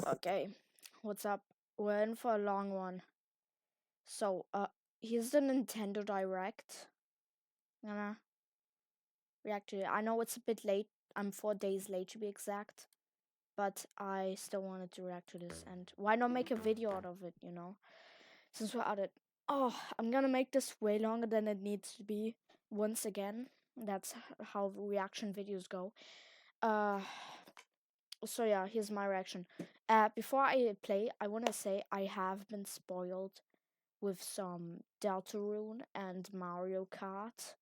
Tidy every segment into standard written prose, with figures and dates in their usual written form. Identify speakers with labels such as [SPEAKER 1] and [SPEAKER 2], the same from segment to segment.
[SPEAKER 1] Okay, what's up? We're in for a long one. So, here's the Nintendo Direct. I'm gonna react to it. I know it's a bit late. I'm 4 days late to be exact. But I still wanted to react to this. And why not make a video out of it, you know? Since we're at it. Oh, I'm gonna make this way longer than it needs to be. Once again. That's how reaction videos go. So yeah, here's my reaction. Before I play, I want to say I have been spoiled with some Deltarune and Mario Kart.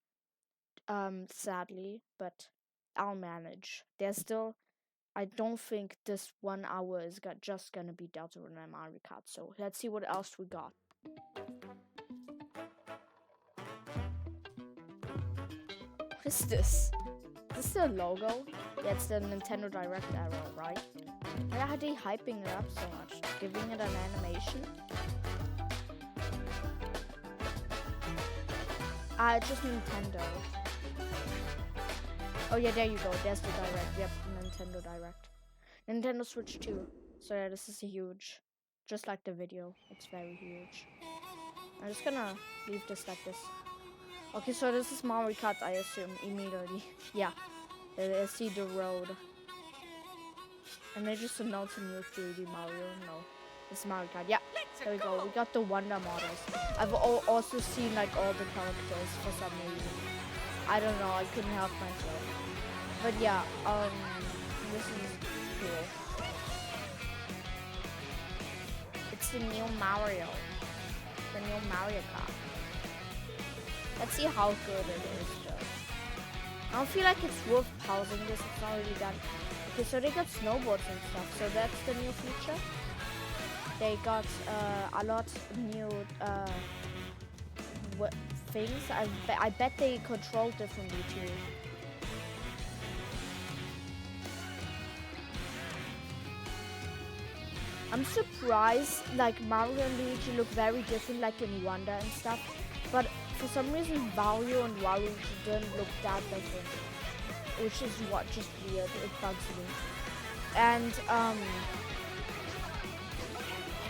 [SPEAKER 1] Sadly, but I'll manage. There's still, I don't think this 1 hour is just gonna be Deltarune and Mario Kart. So let's see what else we got. What is this? Is this the logo? Yeah, it's the Nintendo Direct arrow, right? Why are they hyping it up so much? Giving it an animation? It's just Nintendo. Oh yeah, there you go. There's the Direct. Yep, Nintendo Direct. Nintendo Switch 2. So yeah, this is huge. Just like the video. It's very huge. I'm just gonna leave this like this. Okay, so this is Mario Kart, I assume, immediately. Yeah. I see the road. And they just announced a new 3D Mario. No. It's Mario Kart. Yeah. There we go. We got the Wonder models. I've also seen like all the characters for some reason. I don't know. I couldn't help myself. But yeah, this is cool. It's the new Mario. The new Mario Kart. Let's see how good it is, though. I don't feel like it's worth pausing this. It's not really done. Okay, so they got snowboards and stuff. So that's the new feature. They got a lot new things. I bet they control differently too. I'm surprised, like Mario and Luigi look very different, like in Wonder and stuff. But for some reason, Mario and Waluigi don't look that different, which is just weird. It bugs me. And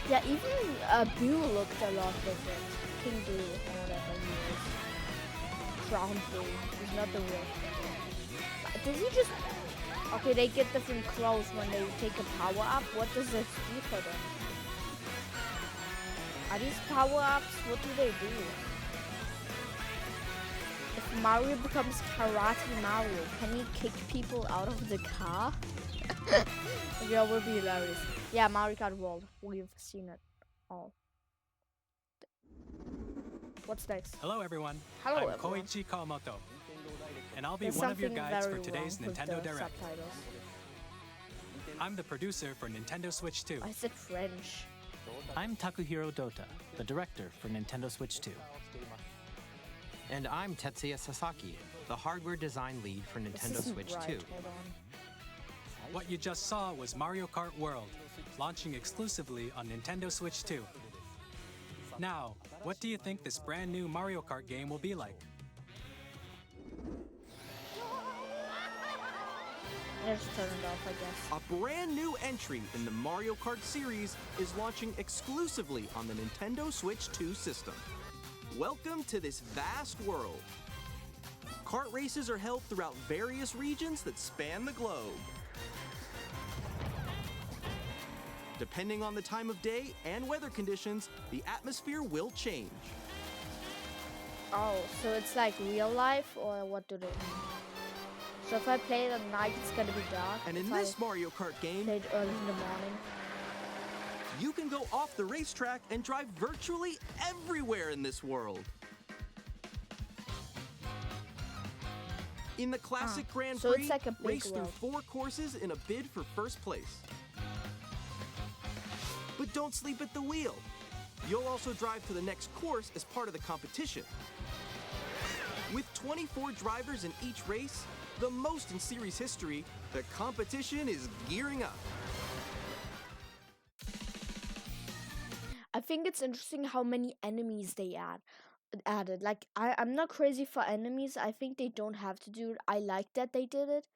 [SPEAKER 1] yeah, even Boo looked a lot different. King Boo or whatever he is. Crown Boo. He's not the real. Does he just? Okay, they get different clothes when they take a power up. What does this do for them? Are these power ups? What do they do? If Mario becomes Karate Mario, can he kick people out of the car? That would be hilarious. Yeah, Mario Kart World. We've seen it all. What's next?
[SPEAKER 2] Hello everyone.
[SPEAKER 1] Hello
[SPEAKER 2] I'm
[SPEAKER 1] everyone.
[SPEAKER 2] Koichi Kawamoto. And I'll be
[SPEAKER 1] There's
[SPEAKER 2] one of your
[SPEAKER 1] something
[SPEAKER 2] guides for
[SPEAKER 1] very
[SPEAKER 2] today's
[SPEAKER 1] wrong with
[SPEAKER 2] Nintendo
[SPEAKER 1] the
[SPEAKER 2] Direct.
[SPEAKER 1] subtitles.
[SPEAKER 2] I'm the producer for Nintendo Switch 2.
[SPEAKER 1] I said French.
[SPEAKER 3] I'm Takuhiro Dota, the director for Nintendo Switch 2.
[SPEAKER 4] And I'm Tetsuya Sasaki, the hardware design lead for
[SPEAKER 1] This
[SPEAKER 4] Nintendo
[SPEAKER 1] isn't
[SPEAKER 4] Switch
[SPEAKER 1] right.
[SPEAKER 4] 2.
[SPEAKER 1] Hold on.
[SPEAKER 2] What you just saw was Mario Kart World, launching exclusively on Nintendo Switch 2. Now, what do you think this brand new Mario Kart game will be like?
[SPEAKER 1] Let's turn it off, I guess.
[SPEAKER 5] A brand new entry in the Mario Kart series is launching exclusively on the Nintendo Switch 2 system. Welcome to this vast world. Kart races are held throughout various regions that span the globe. Depending on the time of day and weather conditions, the atmosphere will change.
[SPEAKER 1] Oh, so it's like real life, or what do they mean? So if I play it at night, it's gonna be dark.
[SPEAKER 5] And in
[SPEAKER 1] If
[SPEAKER 5] this
[SPEAKER 1] I
[SPEAKER 5] Mario Kart game,
[SPEAKER 1] play it early in the morning.
[SPEAKER 5] you can go off the racetrack and drive virtually everywhere in this world. In the classic Grand
[SPEAKER 1] so
[SPEAKER 5] Prix,
[SPEAKER 1] it's like a big
[SPEAKER 5] race through
[SPEAKER 1] world.
[SPEAKER 5] 4 courses in a bid for first place. But don't sleep at the wheel. You'll also drive to the next course as part of the competition. With 24 drivers in each race, the most in series history, the competition is gearing up.
[SPEAKER 1] I think it's interesting how many enemies they added. Like I'm not crazy for enemies. I think they don't have to do it. I like that they did it,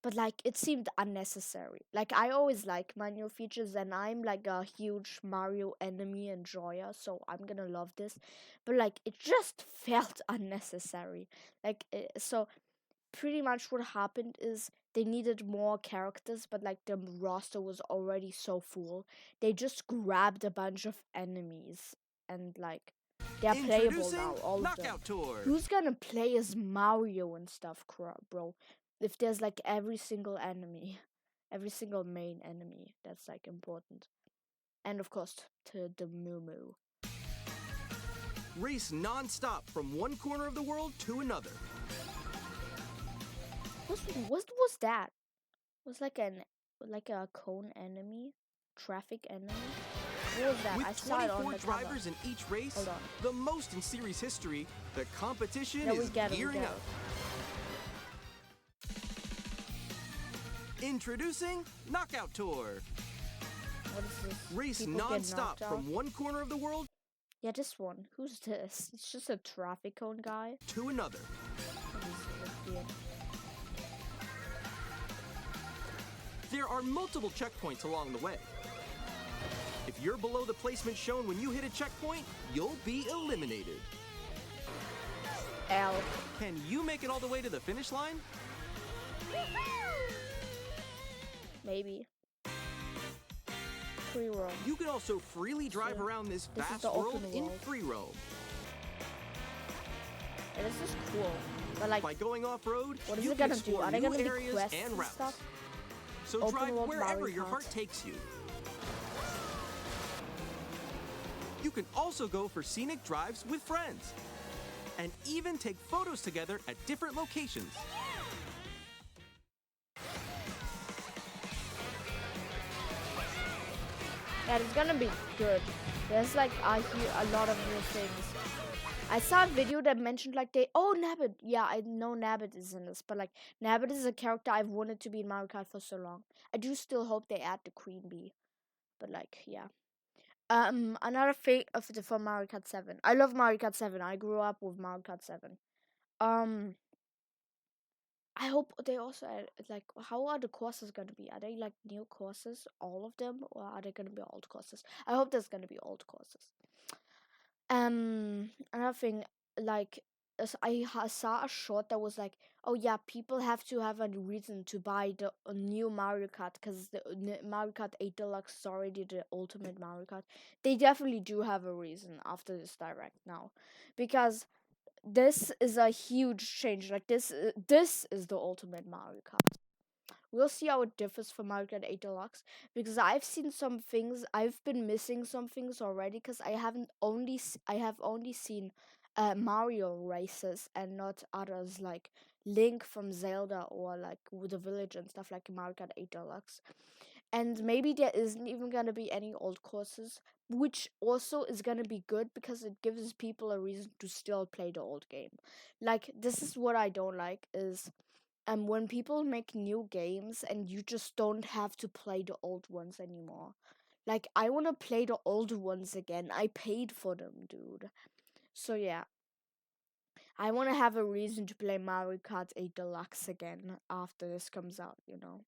[SPEAKER 1] but like it seemed unnecessary. Like I always like my new features, and I'm like a huge Mario enemy enjoyer, so I'm gonna love this. But like it just felt unnecessary. Like so pretty much what happened is they needed more characters, but like the roster was already so full. They just grabbed a bunch of enemies and like they're playable now, all of them.
[SPEAKER 5] Knockout Tour.
[SPEAKER 1] Who's gonna play as Mario and stuff, bro? If there's like every single enemy, every single main enemy that's like important. And of course, to the Moo Moo.
[SPEAKER 5] Race non-stop from one corner of the world to another.
[SPEAKER 1] What was that? Was like a cone enemy, traffic enemy. What was that? I
[SPEAKER 5] With
[SPEAKER 1] saw it on
[SPEAKER 5] 24
[SPEAKER 1] the
[SPEAKER 5] drivers
[SPEAKER 1] cover.
[SPEAKER 5] in each race,
[SPEAKER 1] Hold on.
[SPEAKER 5] the most in series history, the competition
[SPEAKER 1] Yeah, we
[SPEAKER 5] is
[SPEAKER 1] get it, we
[SPEAKER 5] gearing
[SPEAKER 1] get
[SPEAKER 5] up.
[SPEAKER 1] it.
[SPEAKER 5] Introducing Knockout Tour.
[SPEAKER 1] What is this?
[SPEAKER 5] Race
[SPEAKER 1] People get
[SPEAKER 5] non-stop
[SPEAKER 1] knocked out?
[SPEAKER 5] from one corner of the world
[SPEAKER 1] Yeah, this one. Who's this? It's just a traffic cone guy.
[SPEAKER 5] to another.
[SPEAKER 1] What is it?
[SPEAKER 5] There are multiple checkpoints along the way. If you're below the placement shown when you hit a checkpoint, you'll be eliminated.
[SPEAKER 1] L.
[SPEAKER 5] Can you make it all the way to the finish line?
[SPEAKER 1] Maybe. Free roam.
[SPEAKER 5] You can also freely drive
[SPEAKER 1] So,
[SPEAKER 5] around this
[SPEAKER 1] this is
[SPEAKER 5] vast
[SPEAKER 1] the
[SPEAKER 5] world
[SPEAKER 1] open
[SPEAKER 5] in
[SPEAKER 1] world.
[SPEAKER 5] free roam.
[SPEAKER 1] Yeah, this is cool. But like,
[SPEAKER 5] By going off-road,
[SPEAKER 1] what is
[SPEAKER 5] you
[SPEAKER 1] it
[SPEAKER 5] can
[SPEAKER 1] gonna do?
[SPEAKER 5] explore
[SPEAKER 1] Are they
[SPEAKER 5] new
[SPEAKER 1] gonna be
[SPEAKER 5] areas
[SPEAKER 1] quests
[SPEAKER 5] and
[SPEAKER 1] and
[SPEAKER 5] routes.
[SPEAKER 1] stuff?
[SPEAKER 5] So
[SPEAKER 1] Open
[SPEAKER 5] drive
[SPEAKER 1] world
[SPEAKER 5] wherever
[SPEAKER 1] Mario
[SPEAKER 5] your
[SPEAKER 1] Kart.
[SPEAKER 5] heart takes you. You can also go for scenic drives with friends, and even take photos together at different locations.
[SPEAKER 1] Yeah, it's gonna be good. There's like I hear a lot of new things. I saw a video that mentioned like Nabbit. Yeah, I know Nabbit is in this, but like Nabbit is a character I've wanted to be in Mario Kart for so long. I do still hope they add the Queen Bee, but like yeah. Another thing for Mario Kart 7. I love Mario Kart 7. I grew up with Mario Kart 7. I hope they also add, like, how are the courses gonna be? Are they like new courses, all of them, or are they gonna be old courses? I hope there's gonna be old courses. Another thing, like, saw a short that was like, oh yeah, people have to have a reason to buy the new Mario Kart because the Mario Kart 8 Deluxe is already the ultimate Mario Kart. They definitely do have a reason after this direct now, because this is a huge change. Like this is the ultimate Mario Kart. We'll see how it differs from Mario Kart 8 Deluxe, because I've seen some things. I've been missing some things already because I have only seen Mario races and not others like Link from Zelda or like with the village and stuff like Mario Kart 8 Deluxe. And maybe there isn't even gonna be any old courses, which also is gonna be good because it gives people a reason to still play the old game. Like this is what I don't like is when people make new games and you just don't have to play the old ones anymore. Like I wanna play the old ones again. I paid for them, dude. So yeah. I wanna have a reason to play Mario Kart 8 Deluxe again after this comes out, you know.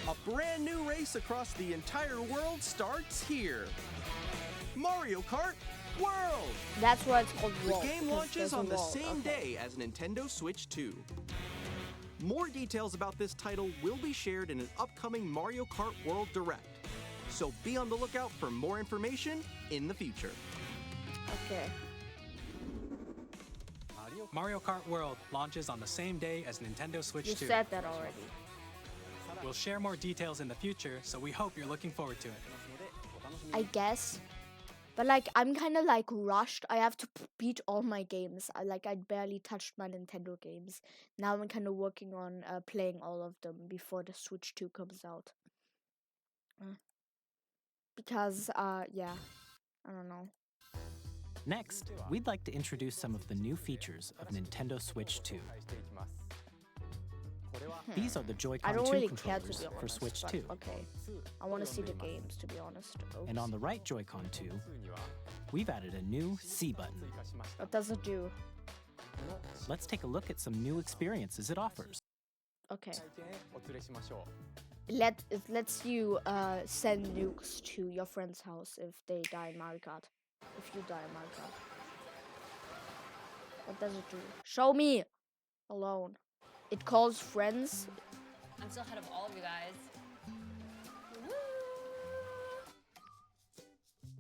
[SPEAKER 5] A brand new race across the entire world starts here. Mario Kart World!
[SPEAKER 1] That's why it's called
[SPEAKER 5] The
[SPEAKER 1] World.
[SPEAKER 5] game
[SPEAKER 1] 'cause
[SPEAKER 5] launches
[SPEAKER 1] there's a
[SPEAKER 5] on the
[SPEAKER 1] world,
[SPEAKER 5] same
[SPEAKER 1] okay.
[SPEAKER 5] day as Nintendo Switch 2. More details about this title will be shared in an upcoming Mario Kart World Direct, so be on the lookout for more information in the future.
[SPEAKER 1] Okay.
[SPEAKER 2] Mario Kart World launches on the same day as Nintendo Switch
[SPEAKER 1] You
[SPEAKER 2] 2.
[SPEAKER 1] said that already.
[SPEAKER 2] We'll share more details in the future, so we hope you're looking forward to it.
[SPEAKER 1] I guess. But like I'm kind of like rushed. I have to beat all my games. I barely touched my Nintendo games. Now I'm kind of working on playing all of them before the Switch 2 comes out. Because yeah. I don't know.
[SPEAKER 3] Next, we'd like to introduce some of the new features of Nintendo Switch 2. These are the
[SPEAKER 1] I
[SPEAKER 3] Joy-Con
[SPEAKER 1] don't
[SPEAKER 3] 2
[SPEAKER 1] really care to
[SPEAKER 3] controllers
[SPEAKER 1] be honest.
[SPEAKER 3] for Switch
[SPEAKER 1] but
[SPEAKER 3] 2.
[SPEAKER 1] Okay. I want to see the games to be honest. Oops.
[SPEAKER 3] And on the right Joy-Con 2, we've added a new C button.
[SPEAKER 1] What does it do?
[SPEAKER 3] Let's take a look at some new experiences it offers.
[SPEAKER 1] Okay.
[SPEAKER 6] 体験へお連れしましょう。
[SPEAKER 1] It lets you send nukes to your friend's house if they die in Mario Kart. If you die in Mario Kart. What does it do? Show me! Alone. It calls friends.
[SPEAKER 7] I'm still ahead of all of you guys.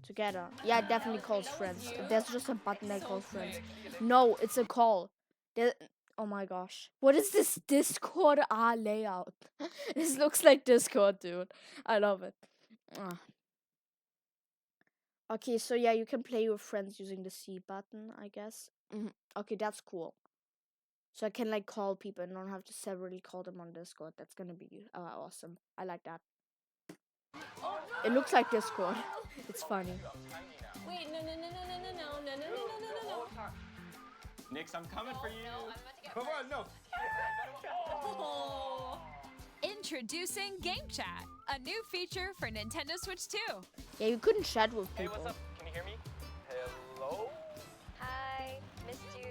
[SPEAKER 1] Together. Yeah, it definitely calls friends. There's just a button that calls friends. No, it's a call. Oh my gosh. What is this Discord layout? This looks like Discord, dude. I love it. Okay, so yeah, you can play with friends using the C button, I guess. Okay, that's cool. So I can like call people and don't have to separately call them on Discord. That's gonna be awesome. I like that. It looks like Discord. It's funny.
[SPEAKER 7] Wait, no.
[SPEAKER 6] Nix, I'm coming for you.
[SPEAKER 7] No, I'm about to get
[SPEAKER 6] Come on, no.
[SPEAKER 7] Oh.
[SPEAKER 8] Introducing Game Chat, a new feature for Nintendo Switch 2.
[SPEAKER 1] Yeah, you couldn't chat with
[SPEAKER 6] Hey,
[SPEAKER 1] people.
[SPEAKER 6] what's up? Can you hear me? Hello?
[SPEAKER 9] Hi, missed you.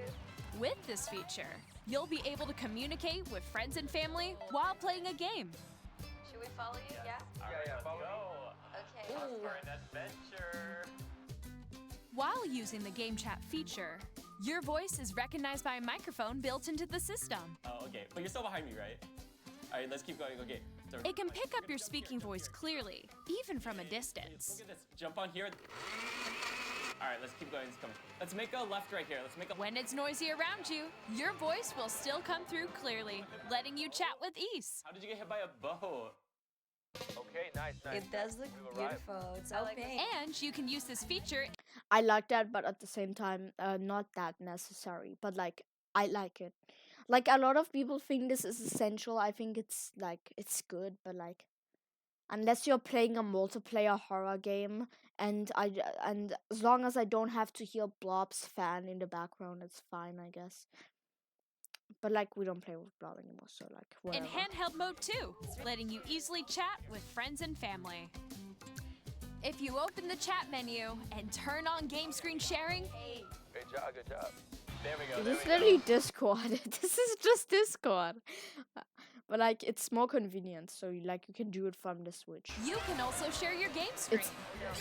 [SPEAKER 8] With this feature, you'll be able to communicate with friends and family while playing a game.
[SPEAKER 9] Should we follow you? Yeah?
[SPEAKER 6] Yeah, follow me.
[SPEAKER 9] Okay.
[SPEAKER 6] Off for an adventure.
[SPEAKER 8] While using the Game Chat feature, your voice is recognized by a microphone built into the system.
[SPEAKER 10] Oh, okay. But you're still behind me, right? All right, let's keep going. Okay. So
[SPEAKER 8] It can pick up your speaking voice clearly, even from a distance.
[SPEAKER 10] look at this. Jump on here. All right, let's keep going. It's coming. Let's make a left right here. Let's make a.
[SPEAKER 8] When it's noisy around you, your voice will still come through clearly, letting you chat with ease.
[SPEAKER 10] How did you get hit by a boat?
[SPEAKER 6] Okay, nice.
[SPEAKER 7] It does look
[SPEAKER 6] We've arrived.
[SPEAKER 7] beautiful. It's
[SPEAKER 9] I like
[SPEAKER 7] open.
[SPEAKER 8] And you can use this feature
[SPEAKER 1] I like that, but at the same time, not that necessary. But like, I like it. Like a lot of people think this is essential. I think it's like it's good, but like, unless you're playing a multiplayer horror game, and as long as I don't have to hear Blob's fan in the background, it's fine, I guess. But like, we don't play with Blob anymore, so like,
[SPEAKER 8] in
[SPEAKER 1] whatever.
[SPEAKER 8] handheld mode too, letting you easily chat with friends and family. If you open the chat menu and turn on game screen sharing,
[SPEAKER 6] Good job, good job. There we go.
[SPEAKER 1] This is literally Discord. This is just Discord. But like, it's more convenient, so you can do it from the Switch.
[SPEAKER 8] you can also share your game screen.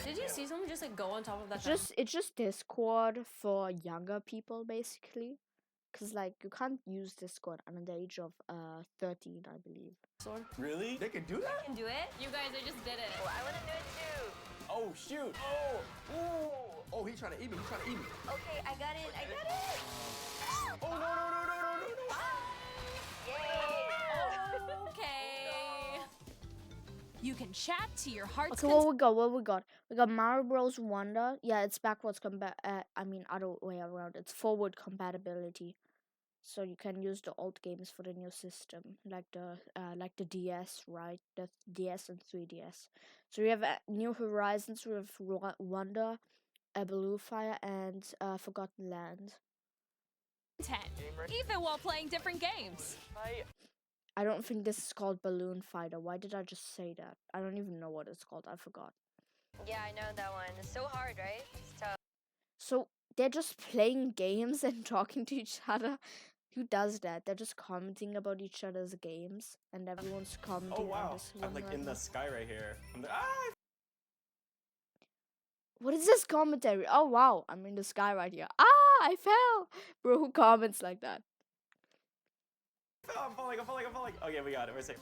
[SPEAKER 7] Did you see someone just like go on top of that?
[SPEAKER 1] It's just Discord for younger people, basically. Cause like you can't use Discord under the age of 13, I believe.
[SPEAKER 7] sword?
[SPEAKER 10] Really?
[SPEAKER 6] They can do that?
[SPEAKER 9] Can do it?
[SPEAKER 7] You guys, I just did it.
[SPEAKER 9] Oh, I want to do it too.
[SPEAKER 10] Oh shoot!
[SPEAKER 6] Oh, ooh. Oh, he's trying to eat me. He's trying to eat me.
[SPEAKER 9] Okay, I got it. I got it.
[SPEAKER 6] Oh, no.
[SPEAKER 9] Yay!
[SPEAKER 8] Okay. You can chat to your heart's
[SPEAKER 1] Okay, what we got? We got Mario Bros. Wonder. Yeah, it's backwards other way around. It's forward compatibility. So you can use the old games for the new system, like the DS, right? The DS and 3DS. So we have New Horizons, we have Wonder, Blue Fire, and Forgotten Land.
[SPEAKER 8] content, even while playing different games.
[SPEAKER 1] I don't think this is called Balloon Fighter. Why did I just say that? I don't even know what it's called. I forgot.
[SPEAKER 9] Yeah, I know that one. It's so hard, right? It's tough.
[SPEAKER 1] So they're just playing games and talking to each other. Who does that? They're just commenting about each other's games, and everyone's commenting
[SPEAKER 10] Oh
[SPEAKER 1] on
[SPEAKER 10] wow!
[SPEAKER 1] this
[SPEAKER 10] I'm
[SPEAKER 1] one
[SPEAKER 10] like
[SPEAKER 1] right
[SPEAKER 10] in
[SPEAKER 1] now.
[SPEAKER 10] the sky right here. I'm like, ah!
[SPEAKER 1] What is this commentary? Oh wow, I'm in the sky right here. Ah, I fell! Bro, who comments like that?
[SPEAKER 10] I'm falling. Okay, we got it. We're safe.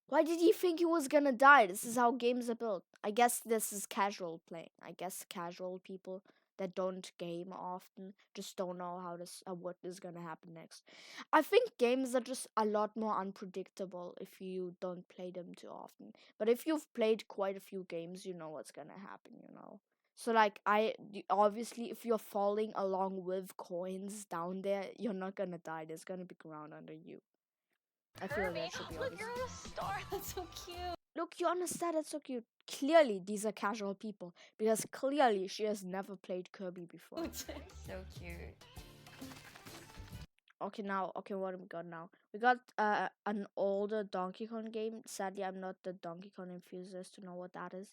[SPEAKER 1] Why did he think he was gonna die? This is how games are built. I guess this is casual playing. I guess casual people that don't game often just don't know what is gonna happen next. I think games are just a lot more unpredictable if you don't play them too often. But if you've played quite a few games, you know what's gonna happen, you know. So like obviously if you're falling along with coins down there, you're not gonna die. There's gonna be ground under you. I feel
[SPEAKER 9] Kirby,
[SPEAKER 1] that should be
[SPEAKER 9] look,
[SPEAKER 1] obvious.
[SPEAKER 9] you're on a star. That's so cute.
[SPEAKER 1] Look, you understand? That's so cute. Clearly, these are casual people because clearly she has never played Kirby before.
[SPEAKER 7] So cute.
[SPEAKER 1] Okay, what do we got now? We got an older Donkey Kong game. Sadly, I'm not the Donkey Kong enthusiast to know what that is.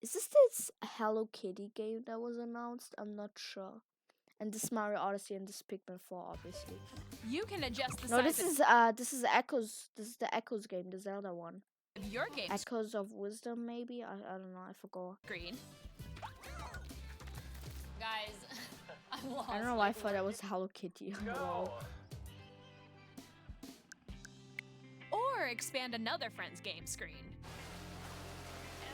[SPEAKER 1] Is this Hello Kitty game that was announced? I'm not sure. And this Mario Odyssey and this Pikmin 4, obviously.
[SPEAKER 8] You can adjust the
[SPEAKER 1] No,
[SPEAKER 8] size
[SPEAKER 1] this is Echoes. This is the Echoes game, the Zelda one.
[SPEAKER 8] of your game
[SPEAKER 1] Echoes of Wisdom, maybe. I don't know. I forgot.
[SPEAKER 8] screen.
[SPEAKER 7] Guys, I'm lost.
[SPEAKER 1] I don't know why I thought that was Hello Kitty. Lol.
[SPEAKER 8] Or expand another friend's game screen.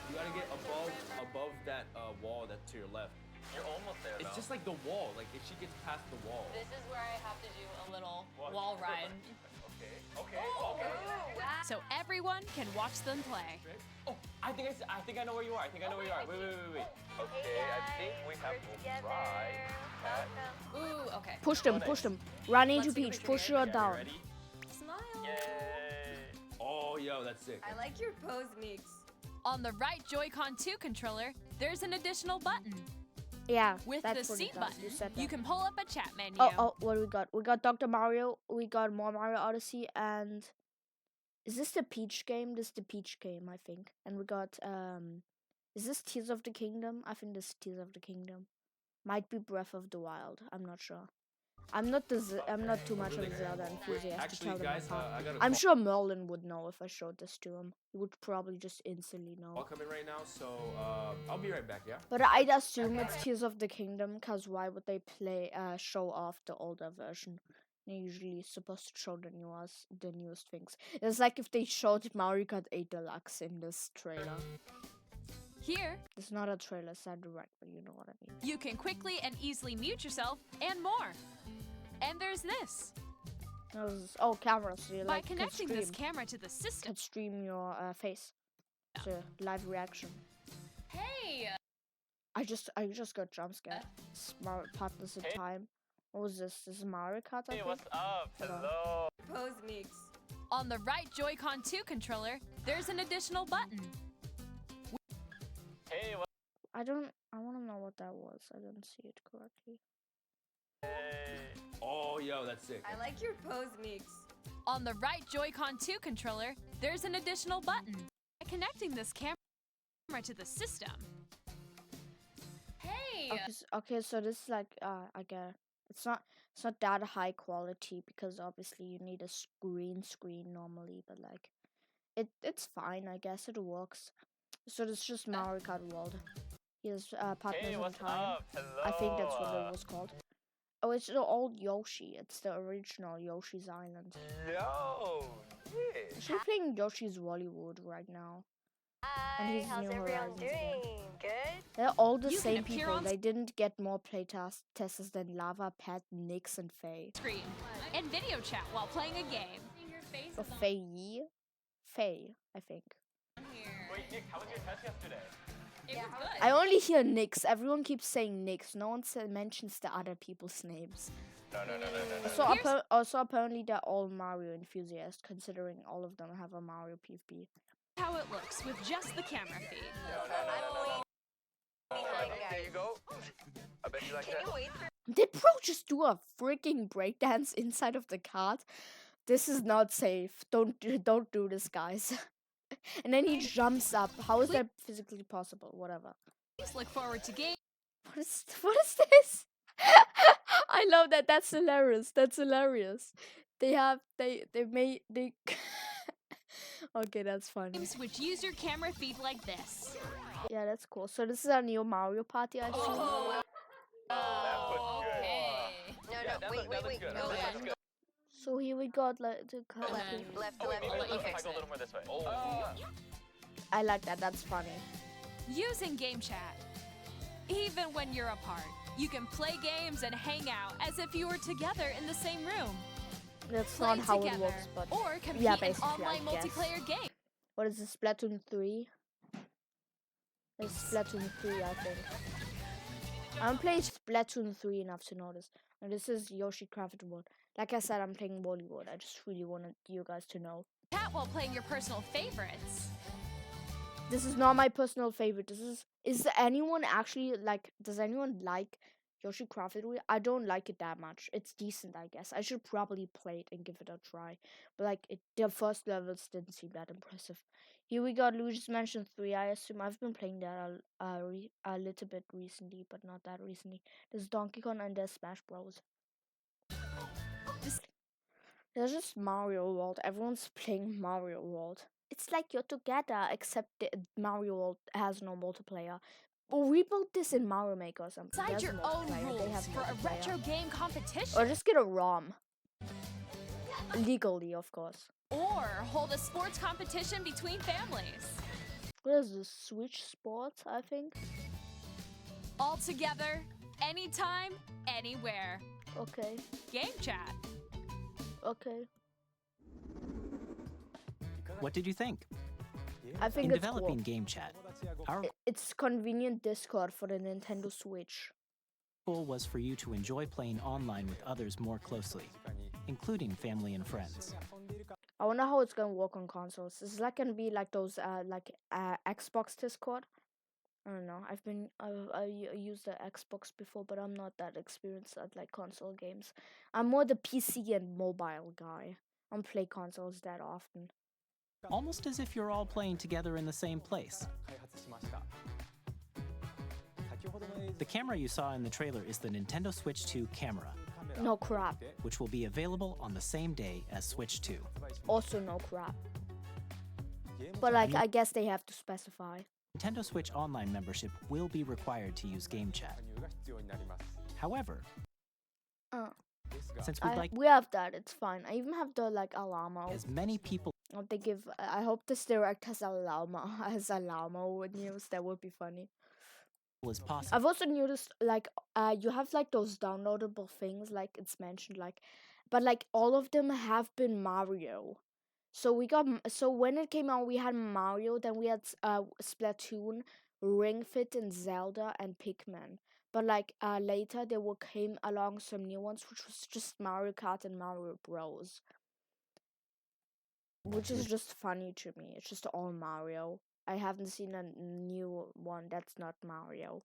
[SPEAKER 6] You gotta get above that wall that's to your left.
[SPEAKER 10] You're almost there.
[SPEAKER 6] It's just like the wall. Like if she gets past the wall.
[SPEAKER 7] This is where I have to do a little wall ride.
[SPEAKER 10] Okay.
[SPEAKER 8] So everyone can watch them play.
[SPEAKER 10] Oh, I think I know where you are. I think I know where you are. Wait.
[SPEAKER 6] Okay, I think we have to try.
[SPEAKER 7] Ooh, okay.
[SPEAKER 1] Push them. Run into Peach. Push her down.
[SPEAKER 10] Ready?
[SPEAKER 7] Smile.
[SPEAKER 10] Yay!
[SPEAKER 6] Oh, yo, that's sick.
[SPEAKER 9] I like your pose, Meeks.
[SPEAKER 8] On the right Joy-Con 2 controller, there's an additional button.
[SPEAKER 1] Yeah,
[SPEAKER 8] With
[SPEAKER 1] that's
[SPEAKER 8] the
[SPEAKER 1] what
[SPEAKER 8] seat
[SPEAKER 1] it does.
[SPEAKER 8] button,
[SPEAKER 1] You said
[SPEAKER 8] you
[SPEAKER 1] that.
[SPEAKER 8] can pull up a chat menu.
[SPEAKER 1] Oh, what do we got? We got Dr. Mario. We got more Mario Odyssey, and is this the Peach game? This is the Peach game, I think. And we got is this Tears of the Kingdom? I think this is Tears of the Kingdom. Might be Breath of the Wild. I'm not sure. I'm not too much of a Zelda enthusiast to
[SPEAKER 6] Actually,
[SPEAKER 1] tell them
[SPEAKER 6] guys,
[SPEAKER 1] apart.
[SPEAKER 6] I got a
[SPEAKER 1] I'm
[SPEAKER 6] call
[SPEAKER 1] sure Merlin would know if I showed this to him. He would probably just instantly know.
[SPEAKER 6] coming right now, so I'll be right back, yeah?
[SPEAKER 1] But I'd assume it's Tears of the Kingdom, cause why would they show off the older version? They're usually supposed to show the newest things. It's like if they showed Mario Kart 8 Deluxe in this trailer.
[SPEAKER 8] Here,
[SPEAKER 1] It's not a trailer, it's a direct, but you know what I mean.
[SPEAKER 8] you can quickly and easily mute yourself and more. And there's this.
[SPEAKER 1] Oh, cameras. So you
[SPEAKER 8] By
[SPEAKER 1] like can
[SPEAKER 8] connecting this
[SPEAKER 1] stream,
[SPEAKER 8] camera to the system,
[SPEAKER 1] can stream your face. It's a live reaction.
[SPEAKER 7] Hey!
[SPEAKER 1] I just got jump scared. Smart partners in time. What was this? This is Mario Kart, I
[SPEAKER 10] Hey,
[SPEAKER 1] think?
[SPEAKER 10] what's up?
[SPEAKER 1] Hold on.
[SPEAKER 10] Hello.
[SPEAKER 9] Pose, Meeks.
[SPEAKER 8] on the right Joy-Con 2 controller, there's an additional button.
[SPEAKER 10] Hey, what?
[SPEAKER 1] I want to know what that was. I didn't see it correctly.
[SPEAKER 6] Oh, yo, that's sick.
[SPEAKER 9] I like your pose, Meeks.
[SPEAKER 8] On the right Joy-Con 2 controller, there's an additional button. By connecting this camera to the system,
[SPEAKER 7] Hey!
[SPEAKER 1] Okay, so this is like I get it. It's not that high quality because obviously you need a screen normally, but like it's fine, I guess it works. So it's just Mario Kart World. Here's Partners
[SPEAKER 10] Hey,
[SPEAKER 1] in
[SPEAKER 10] what's
[SPEAKER 1] Time.
[SPEAKER 10] up? Hello.
[SPEAKER 1] I think that's what it was called. Oh, it's the old Yoshi. It's the original Yoshi's Island.
[SPEAKER 6] Yo, yeah.
[SPEAKER 1] Actually playing Yoshi's Bollywood right now. And
[SPEAKER 9] Hi,
[SPEAKER 1] he's
[SPEAKER 9] how's
[SPEAKER 1] New
[SPEAKER 9] everyone
[SPEAKER 1] Horizons again.
[SPEAKER 9] doing? Good?
[SPEAKER 1] They're all the
[SPEAKER 8] You can
[SPEAKER 1] same
[SPEAKER 8] appear
[SPEAKER 1] people.
[SPEAKER 8] on
[SPEAKER 1] They didn't get more testers than Lava, Pat, Nix, and Faye.
[SPEAKER 8] screen, and video chat while playing a game.
[SPEAKER 7] Your face
[SPEAKER 1] Or
[SPEAKER 7] is on
[SPEAKER 1] Faye? Faye, I think.
[SPEAKER 7] here.
[SPEAKER 10] Wait, Nick, how was your test yesterday?
[SPEAKER 7] It was good.
[SPEAKER 1] I only hear Nix. Everyone keeps saying Nix. No one mentions the other people's names.
[SPEAKER 10] No.
[SPEAKER 1] Also, apparently they're all Mario enthusiasts, considering all of them have a Mario PFP.
[SPEAKER 8] How it looks with just the camera feed.
[SPEAKER 6] There you go. I bet you like
[SPEAKER 9] Can
[SPEAKER 6] that.
[SPEAKER 9] you wait for
[SPEAKER 1] Did Bro just do a freaking breakdance inside of the cart? This is not safe. Don't do this, guys. And then he jumps up. How is that physically possible? Whatever.
[SPEAKER 8] Please look forward to game.
[SPEAKER 1] What is this? I love that. That's hilarious. They made. Okay, that's funny.
[SPEAKER 8] Games which use your camera feed like this.
[SPEAKER 1] Yeah, that's cool. So this is a new Mario Party, I assume.
[SPEAKER 10] That was good.
[SPEAKER 7] Okay.
[SPEAKER 9] wait.
[SPEAKER 10] Good.
[SPEAKER 9] Go
[SPEAKER 10] That
[SPEAKER 9] left.
[SPEAKER 10] looks good.
[SPEAKER 1] So here we got like the
[SPEAKER 7] And then
[SPEAKER 9] Left,
[SPEAKER 10] Oh, wait,
[SPEAKER 9] left.
[SPEAKER 10] maybe
[SPEAKER 7] let you
[SPEAKER 10] let's
[SPEAKER 7] fix
[SPEAKER 10] go a
[SPEAKER 7] it.
[SPEAKER 10] little more this way.
[SPEAKER 1] I like that. That's funny.
[SPEAKER 8] Using game chat. Even when you're apart, you can play games and hang out as if you were together in the same room.
[SPEAKER 1] That's
[SPEAKER 8] Play
[SPEAKER 1] not how
[SPEAKER 8] together,
[SPEAKER 1] it works, but
[SPEAKER 8] or compete
[SPEAKER 1] yeah,
[SPEAKER 8] in
[SPEAKER 1] basically, I
[SPEAKER 8] online
[SPEAKER 1] guess.
[SPEAKER 8] multiplayer games.
[SPEAKER 1] What is this? Splatoon 3? It's Splatoon 3, I think. I haven't played Splatoon 3 enough to know this. And this is Yoshi Crafted World. Like I said, I'm playing Bollywood. I just really wanted you guys to know.
[SPEAKER 8] Chat while playing your personal favorites.
[SPEAKER 1] This is not my personal favorite. Is anyone actually like, does anyone like Yoshi Crafted World? I don't like it that much. It's decent, I guess. I should probably play it and give it a try. But like, the first levels didn't seem that impressive. Here we got Luigi's Mansion 3. I assume I've been playing that a little bit recently, but not that recently. There's Donkey Kong and there's Smash Bros. There's just Mario World. Everyone's playing Mario World. It's like you're together, except Mario World has no multiplayer. Well, we built this in Mario Maker or something.
[SPEAKER 8] Decide
[SPEAKER 1] There's
[SPEAKER 8] your
[SPEAKER 1] a
[SPEAKER 8] own
[SPEAKER 1] multiplayer. They
[SPEAKER 8] rules
[SPEAKER 1] have
[SPEAKER 8] for a
[SPEAKER 1] multiplayer.
[SPEAKER 8] retro game competition.
[SPEAKER 1] Or just get a ROM. Legally, of course.
[SPEAKER 8] Or hold a sports competition between families.
[SPEAKER 1] What is this? Switch Sports, I think?
[SPEAKER 8] All together, anytime, anywhere.
[SPEAKER 1] Okay.
[SPEAKER 8] Game chat.
[SPEAKER 1] Okay.
[SPEAKER 3] What did you think?
[SPEAKER 1] I think
[SPEAKER 3] In
[SPEAKER 1] it's
[SPEAKER 3] developing
[SPEAKER 1] cool.
[SPEAKER 3] Game Chat, our
[SPEAKER 1] It's convenient Discord for the Nintendo Switch.
[SPEAKER 3] goal was for you to enjoy playing online with others more closely, including family and friends.
[SPEAKER 1] I wonder how it's gonna work on consoles. Is that gonna be like those Xbox Discord? I don't know. I used the Xbox before, but I'm not that experienced at like console games. I'm more the PC and mobile guy. I don't play consoles that often.
[SPEAKER 3] Almost as if you're all playing together in the same place. The camera you saw in the trailer is the Nintendo Switch 2 camera,
[SPEAKER 1] No crap.
[SPEAKER 3] which will be available on the same day as Switch 2.
[SPEAKER 1] Also no crap. But like, I guess they have to specify.
[SPEAKER 3] Nintendo Switch Online membership will be required to use Game Chat. However, since we'd like
[SPEAKER 1] We have that. It's fine. I even have the like Alamo.
[SPEAKER 3] as many people
[SPEAKER 1] I hope this direct has Alamo news. That would be funny.
[SPEAKER 3] as possible,
[SPEAKER 1] I've also noticed like you have like those downloadable things like it's mentioned but like all of them have been Mario. So when it came out we had Mario, then we had Splatoon, Ring Fit and Zelda and Pikmin. But like later there came along some new ones which was just Mario Kart and Mario Bros. Which is just funny to me. It's just all Mario. I haven't seen a new one that's not Mario.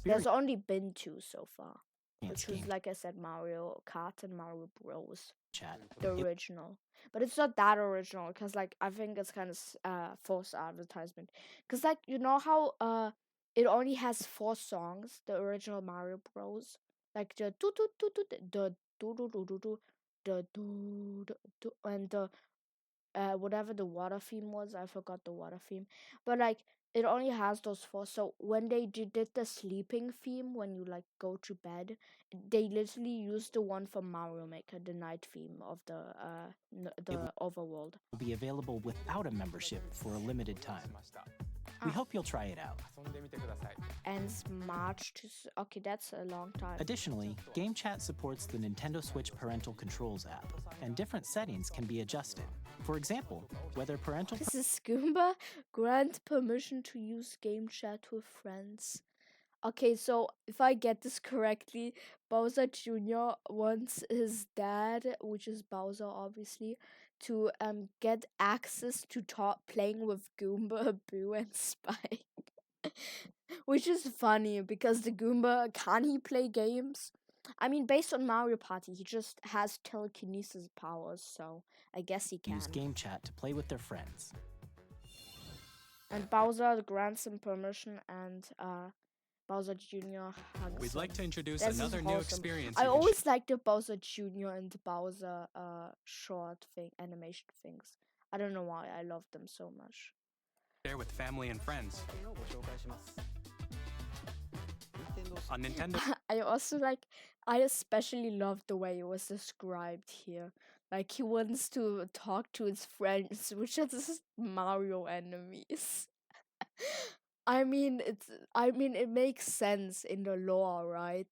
[SPEAKER 1] There's only been 2 so far. Which was, like I said, Mario Kart and Mario Bros.
[SPEAKER 3] Chat.
[SPEAKER 1] The original. But it's not that original, because, like, I think it's kind of false advertisement. Because, like, you know how it only has 4 songs, the original Mario Bros? Like, the do-do-do-do, the do-do-do-do-do, the do-do-do, and the whatever the water theme was, I forgot the water theme. But like it only has those 4. So when they did the sleeping theme, when you like go to bed, they literally used the one from Mario Maker, the night theme of the overworld.
[SPEAKER 3] Will be available without a membership for a limited time. We hope you'll try it out.
[SPEAKER 1] Ends March okay, that's a long time.
[SPEAKER 3] Additionally, Game Chat supports the Nintendo Switch Parental Controls app, and different settings can be adjusted. For example, whether parental
[SPEAKER 1] This is Goomba. Grant permission to use Game Chat with friends. Okay, so if I get this correctly, Bowser Jr. wants his dad, which is Bowser obviously, to get access to playing with Goomba, Boo, and Spike. Which is funny because the Goomba, can he play games? I mean, based on Mario Party, he just has telekinesis powers, so I guess he can.
[SPEAKER 3] use Game Chat to play with their friends.
[SPEAKER 1] And Bowser grants him permission, and Bowser Jr. hugs
[SPEAKER 2] We'd like
[SPEAKER 1] him.
[SPEAKER 2] to introduce
[SPEAKER 1] This is
[SPEAKER 2] another new
[SPEAKER 1] wholesome.
[SPEAKER 2] experience.
[SPEAKER 1] I
[SPEAKER 2] you can
[SPEAKER 1] always like the Bowser Jr. and the Bowser short animation things. I don't know why, I love them so much.
[SPEAKER 2] share with family and friends. On Nintendo
[SPEAKER 1] I especially love the way it was described here. Like he wants to talk to his friends, which are just Mario enemies. I mean, it makes sense in the lore, right?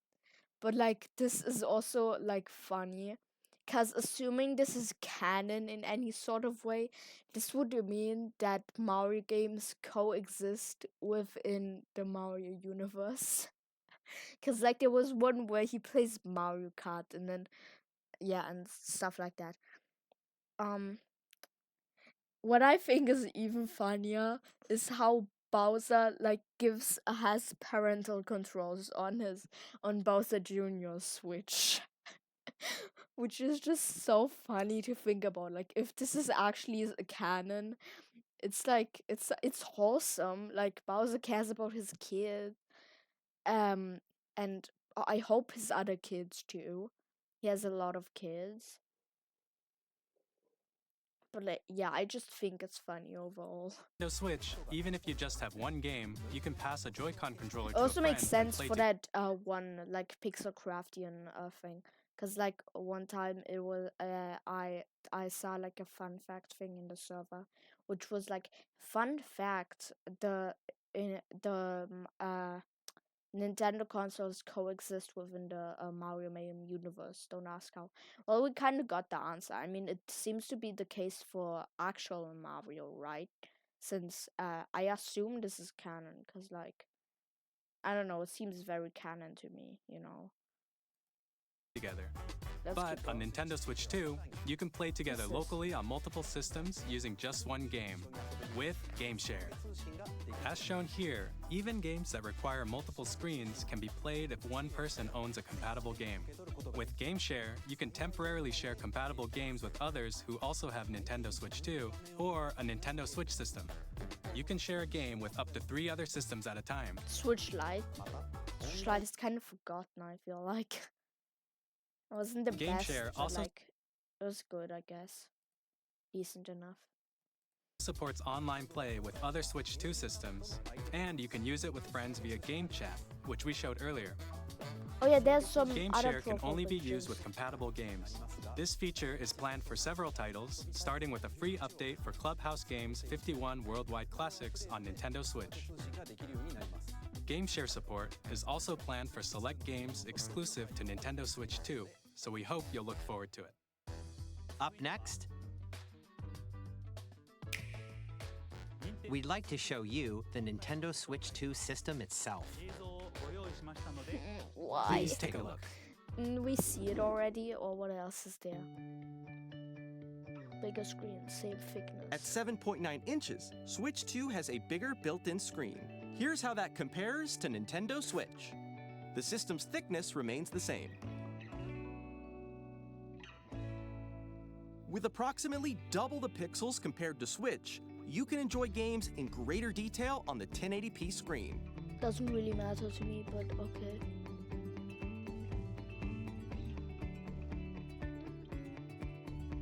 [SPEAKER 1] But like, this is also like funny, cause assuming this is canon in any sort of way, this would mean that Mario games coexist within the Mario universe. Cause like there was one where he plays Mario Kart and then and stuff like that. What I think is even funnier is how Bowser like has parental controls on Bowser Jr.'s Switch. Which is just so funny to think about. Like if this is actually a canon, it's like it's wholesome. Like Bowser cares about his kid, and I hope his other kids too. He has a lot of kids. But like, yeah, I just think it's funny overall.
[SPEAKER 2] Nintendo Switch, even if you just have one game, you can pass a Joy-Con controller
[SPEAKER 1] It
[SPEAKER 2] to a
[SPEAKER 1] also
[SPEAKER 2] friend
[SPEAKER 1] makes
[SPEAKER 2] and
[SPEAKER 1] sense
[SPEAKER 2] play
[SPEAKER 1] for that one like pixel craftian thing, cause like one time it was I saw like a fun fact thing in the server, which was like fun fact the Nintendo consoles coexist within the Mario Mayhem universe. Don't ask how. Well, we kind of got the answer. I mean, it seems to be the case for actual Mario, right? Since I assume this is canon, because, like, I don't know, it seems very canon to me, you know?
[SPEAKER 2] together.
[SPEAKER 1] Let's
[SPEAKER 2] But
[SPEAKER 1] keep
[SPEAKER 2] on
[SPEAKER 1] going.
[SPEAKER 2] Nintendo Switch 2, you can play together
[SPEAKER 1] This is-
[SPEAKER 2] locally on multiple systems using just one game, with GameShare. As shown here, even games that require multiple screens can be played if one person owns a compatible game. With GameShare, you can temporarily share compatible games with others who also have Nintendo Switch 2 or a Nintendo Switch system. You can share a game with up to 3 other systems at a time.
[SPEAKER 1] Switch Lite. Switch Lite is kind of forgotten, I feel like. It wasn't the best,
[SPEAKER 2] GameShare
[SPEAKER 1] but
[SPEAKER 2] also
[SPEAKER 1] like, it was good, I guess. Decent enough.
[SPEAKER 2] supports online play with other Switch 2 systems, and you can use it with friends via Game Chat, which we showed earlier.
[SPEAKER 1] Oh yeah, there's some other
[SPEAKER 2] GameShare can
[SPEAKER 1] profile
[SPEAKER 2] only be
[SPEAKER 1] pictures.
[SPEAKER 2] used with compatible games. This feature is planned for several titles, starting with a free update for Clubhouse Games 51 Worldwide Classics on Nintendo Switch. GameShare support is also planned for select games exclusive to Nintendo Switch 2, so we hope you'll look forward to it.
[SPEAKER 4] Up next, we'd like to show you the Nintendo Switch 2 system itself.
[SPEAKER 1] Why?
[SPEAKER 2] Please take a look.
[SPEAKER 1] We see it already, or what else is there? Bigger screen, same thickness.
[SPEAKER 5] At 7.9 inches, Switch 2 has a bigger built-in screen. Here's how that compares to Nintendo Switch. The system's thickness remains the same. With approximately double the pixels compared to Switch, you can enjoy games in greater detail on the 1080p screen.
[SPEAKER 1] Doesn't really matter to me, but okay.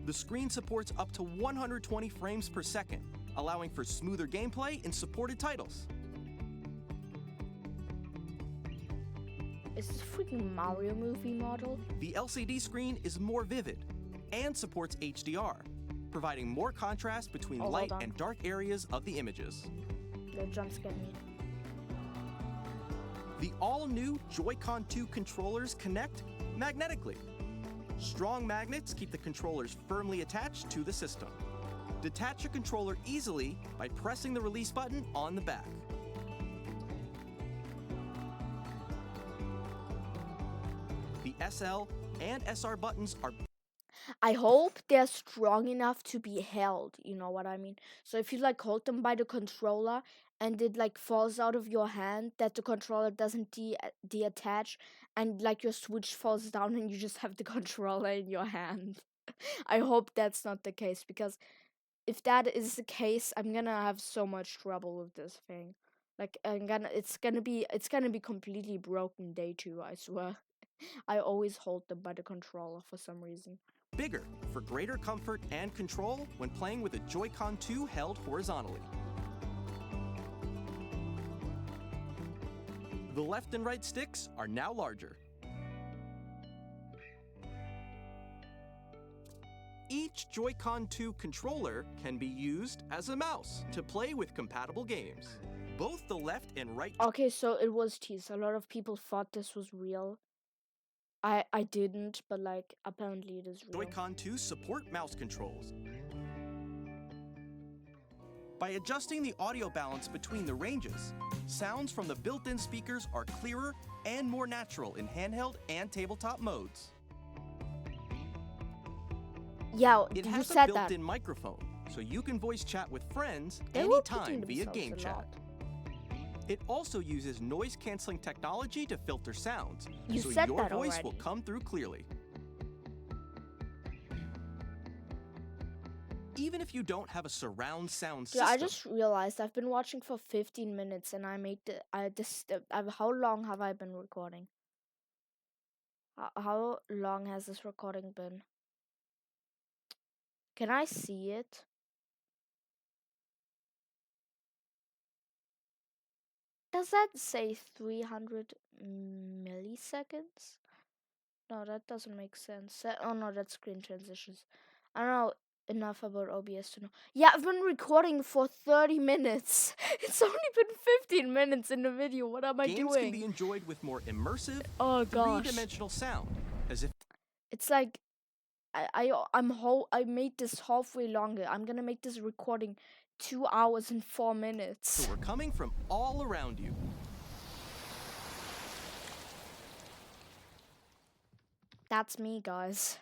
[SPEAKER 5] The screen supports up to 120 frames per second, allowing for smoother gameplay in supported titles.
[SPEAKER 1] Is this freaking Mario movie model?
[SPEAKER 5] The LCD screen is more vivid and supports HDR, providing more contrast between
[SPEAKER 1] Oh, hold
[SPEAKER 5] light
[SPEAKER 1] on.
[SPEAKER 5] and dark areas of the images.
[SPEAKER 1] The jump scare me.
[SPEAKER 5] The all-new Joy-Con 2 controllers connect magnetically. Strong magnets keep the controllers firmly attached to the system. Detach a controller easily by pressing the release button on the back. The SL and SR buttons are
[SPEAKER 1] I hope they're strong enough to be held, you know what I mean? So if you like hold them by the controller and it like falls out of your hand, that the controller doesn't detach and like your Switch falls down and you just have the controller in your hand. I hope that's not the case, because if that is the case, I'm gonna have so much trouble with this thing. Like it's gonna be completely broken day 2, I swear. I always hold them by the controller for some reason.
[SPEAKER 5] bigger for greater comfort and control when playing with a Joy-Con 2 held horizontally. The left and right sticks are now larger. Each Joy-Con 2 controller can be used as a mouse to play with compatible games. Both the left and right
[SPEAKER 1] Okay, so it was teased. A lot of people thought this was real. I didn't, but like apparently it is real.
[SPEAKER 5] Joy-Con 2 support mouse controls. By adjusting the audio balance between the ranges, sounds from the built-in speakers are clearer and more natural in handheld and tabletop modes.
[SPEAKER 1] Yeah,
[SPEAKER 5] It
[SPEAKER 1] you
[SPEAKER 5] has a
[SPEAKER 1] said that.
[SPEAKER 5] built-in microphone, so you can voice chat with friends
[SPEAKER 1] They were
[SPEAKER 5] anytime
[SPEAKER 1] repeating
[SPEAKER 5] via
[SPEAKER 1] themselves
[SPEAKER 5] game
[SPEAKER 1] a
[SPEAKER 5] chat.
[SPEAKER 1] lot.
[SPEAKER 5] It also uses noise-canceling technology to filter sounds,
[SPEAKER 1] You
[SPEAKER 5] so
[SPEAKER 1] said
[SPEAKER 5] your
[SPEAKER 1] that
[SPEAKER 5] voice
[SPEAKER 1] already.
[SPEAKER 5] will come through clearly. even if you don't have a surround sound
[SPEAKER 1] Dude,
[SPEAKER 5] system.
[SPEAKER 1] I just realized I've been watching for 15 minutes and I made how long have I been recording? How long has this recording been? Can I see it? Does that say 300 milliseconds? No, that doesn't make sense. Oh no, that's screen transitions. I don't know enough about OBS to know. Yeah, I've been recording for 30 minutes. It's only been 15 minutes in the video. What am I
[SPEAKER 5] Games
[SPEAKER 1] doing?
[SPEAKER 5] can be enjoyed with more immersive,
[SPEAKER 1] Oh gosh.
[SPEAKER 5] three-dimensional sound, as if
[SPEAKER 1] It's like I made this halfway longer. I'm gonna make this recording 2 hours and 4 minutes.
[SPEAKER 5] it were coming from all around you.
[SPEAKER 1] That's me, guys.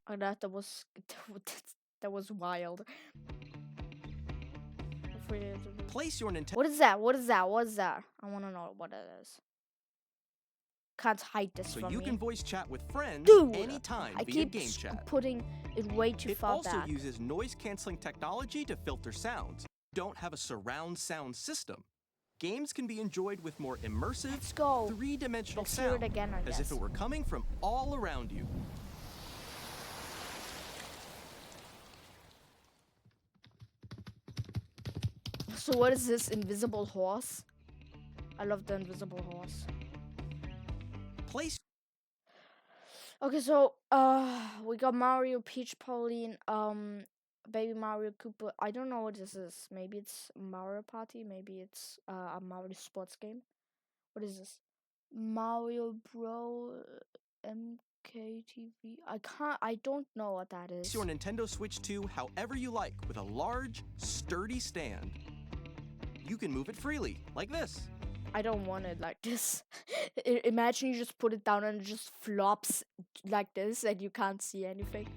[SPEAKER 1] Oh, that was that was wild.
[SPEAKER 5] Place your Nintendo
[SPEAKER 1] What is that? What is that? What is that? I want to know what it is. Can't hide this
[SPEAKER 5] so
[SPEAKER 1] from
[SPEAKER 5] you
[SPEAKER 1] me.
[SPEAKER 5] can voice chat with friends
[SPEAKER 1] Dude,
[SPEAKER 5] anytime
[SPEAKER 1] I
[SPEAKER 5] via
[SPEAKER 1] keep
[SPEAKER 5] game chat.
[SPEAKER 1] putting it way too
[SPEAKER 5] It
[SPEAKER 1] far
[SPEAKER 5] also
[SPEAKER 1] back.
[SPEAKER 5] uses noise-canceling technology to filter sounds. Don't have a surround sound system. Games can be enjoyed with more immersive,
[SPEAKER 1] Let's go.
[SPEAKER 5] three-dimensional
[SPEAKER 1] Let's hear
[SPEAKER 5] sound,
[SPEAKER 1] it again, I
[SPEAKER 5] as if
[SPEAKER 1] guess.
[SPEAKER 5] it were coming from all around you.
[SPEAKER 1] So what is this invisible horse? I love the invisible horse.
[SPEAKER 5] Place
[SPEAKER 1] Okay, so we got Mario, Peach, Pauline, Baby Mario, Koopa. I don't know what this is. Maybe it's Mario Party. Maybe it's a Mario sports game. What is this? Mario Bro MKTV. I don't know what that is.
[SPEAKER 5] your Nintendo Switch 2 however you like with a large, sturdy stand. You can move it freely, like this.
[SPEAKER 1] I don't want it like this. Imagine you just put it down and it just flops like this and you can't see anything.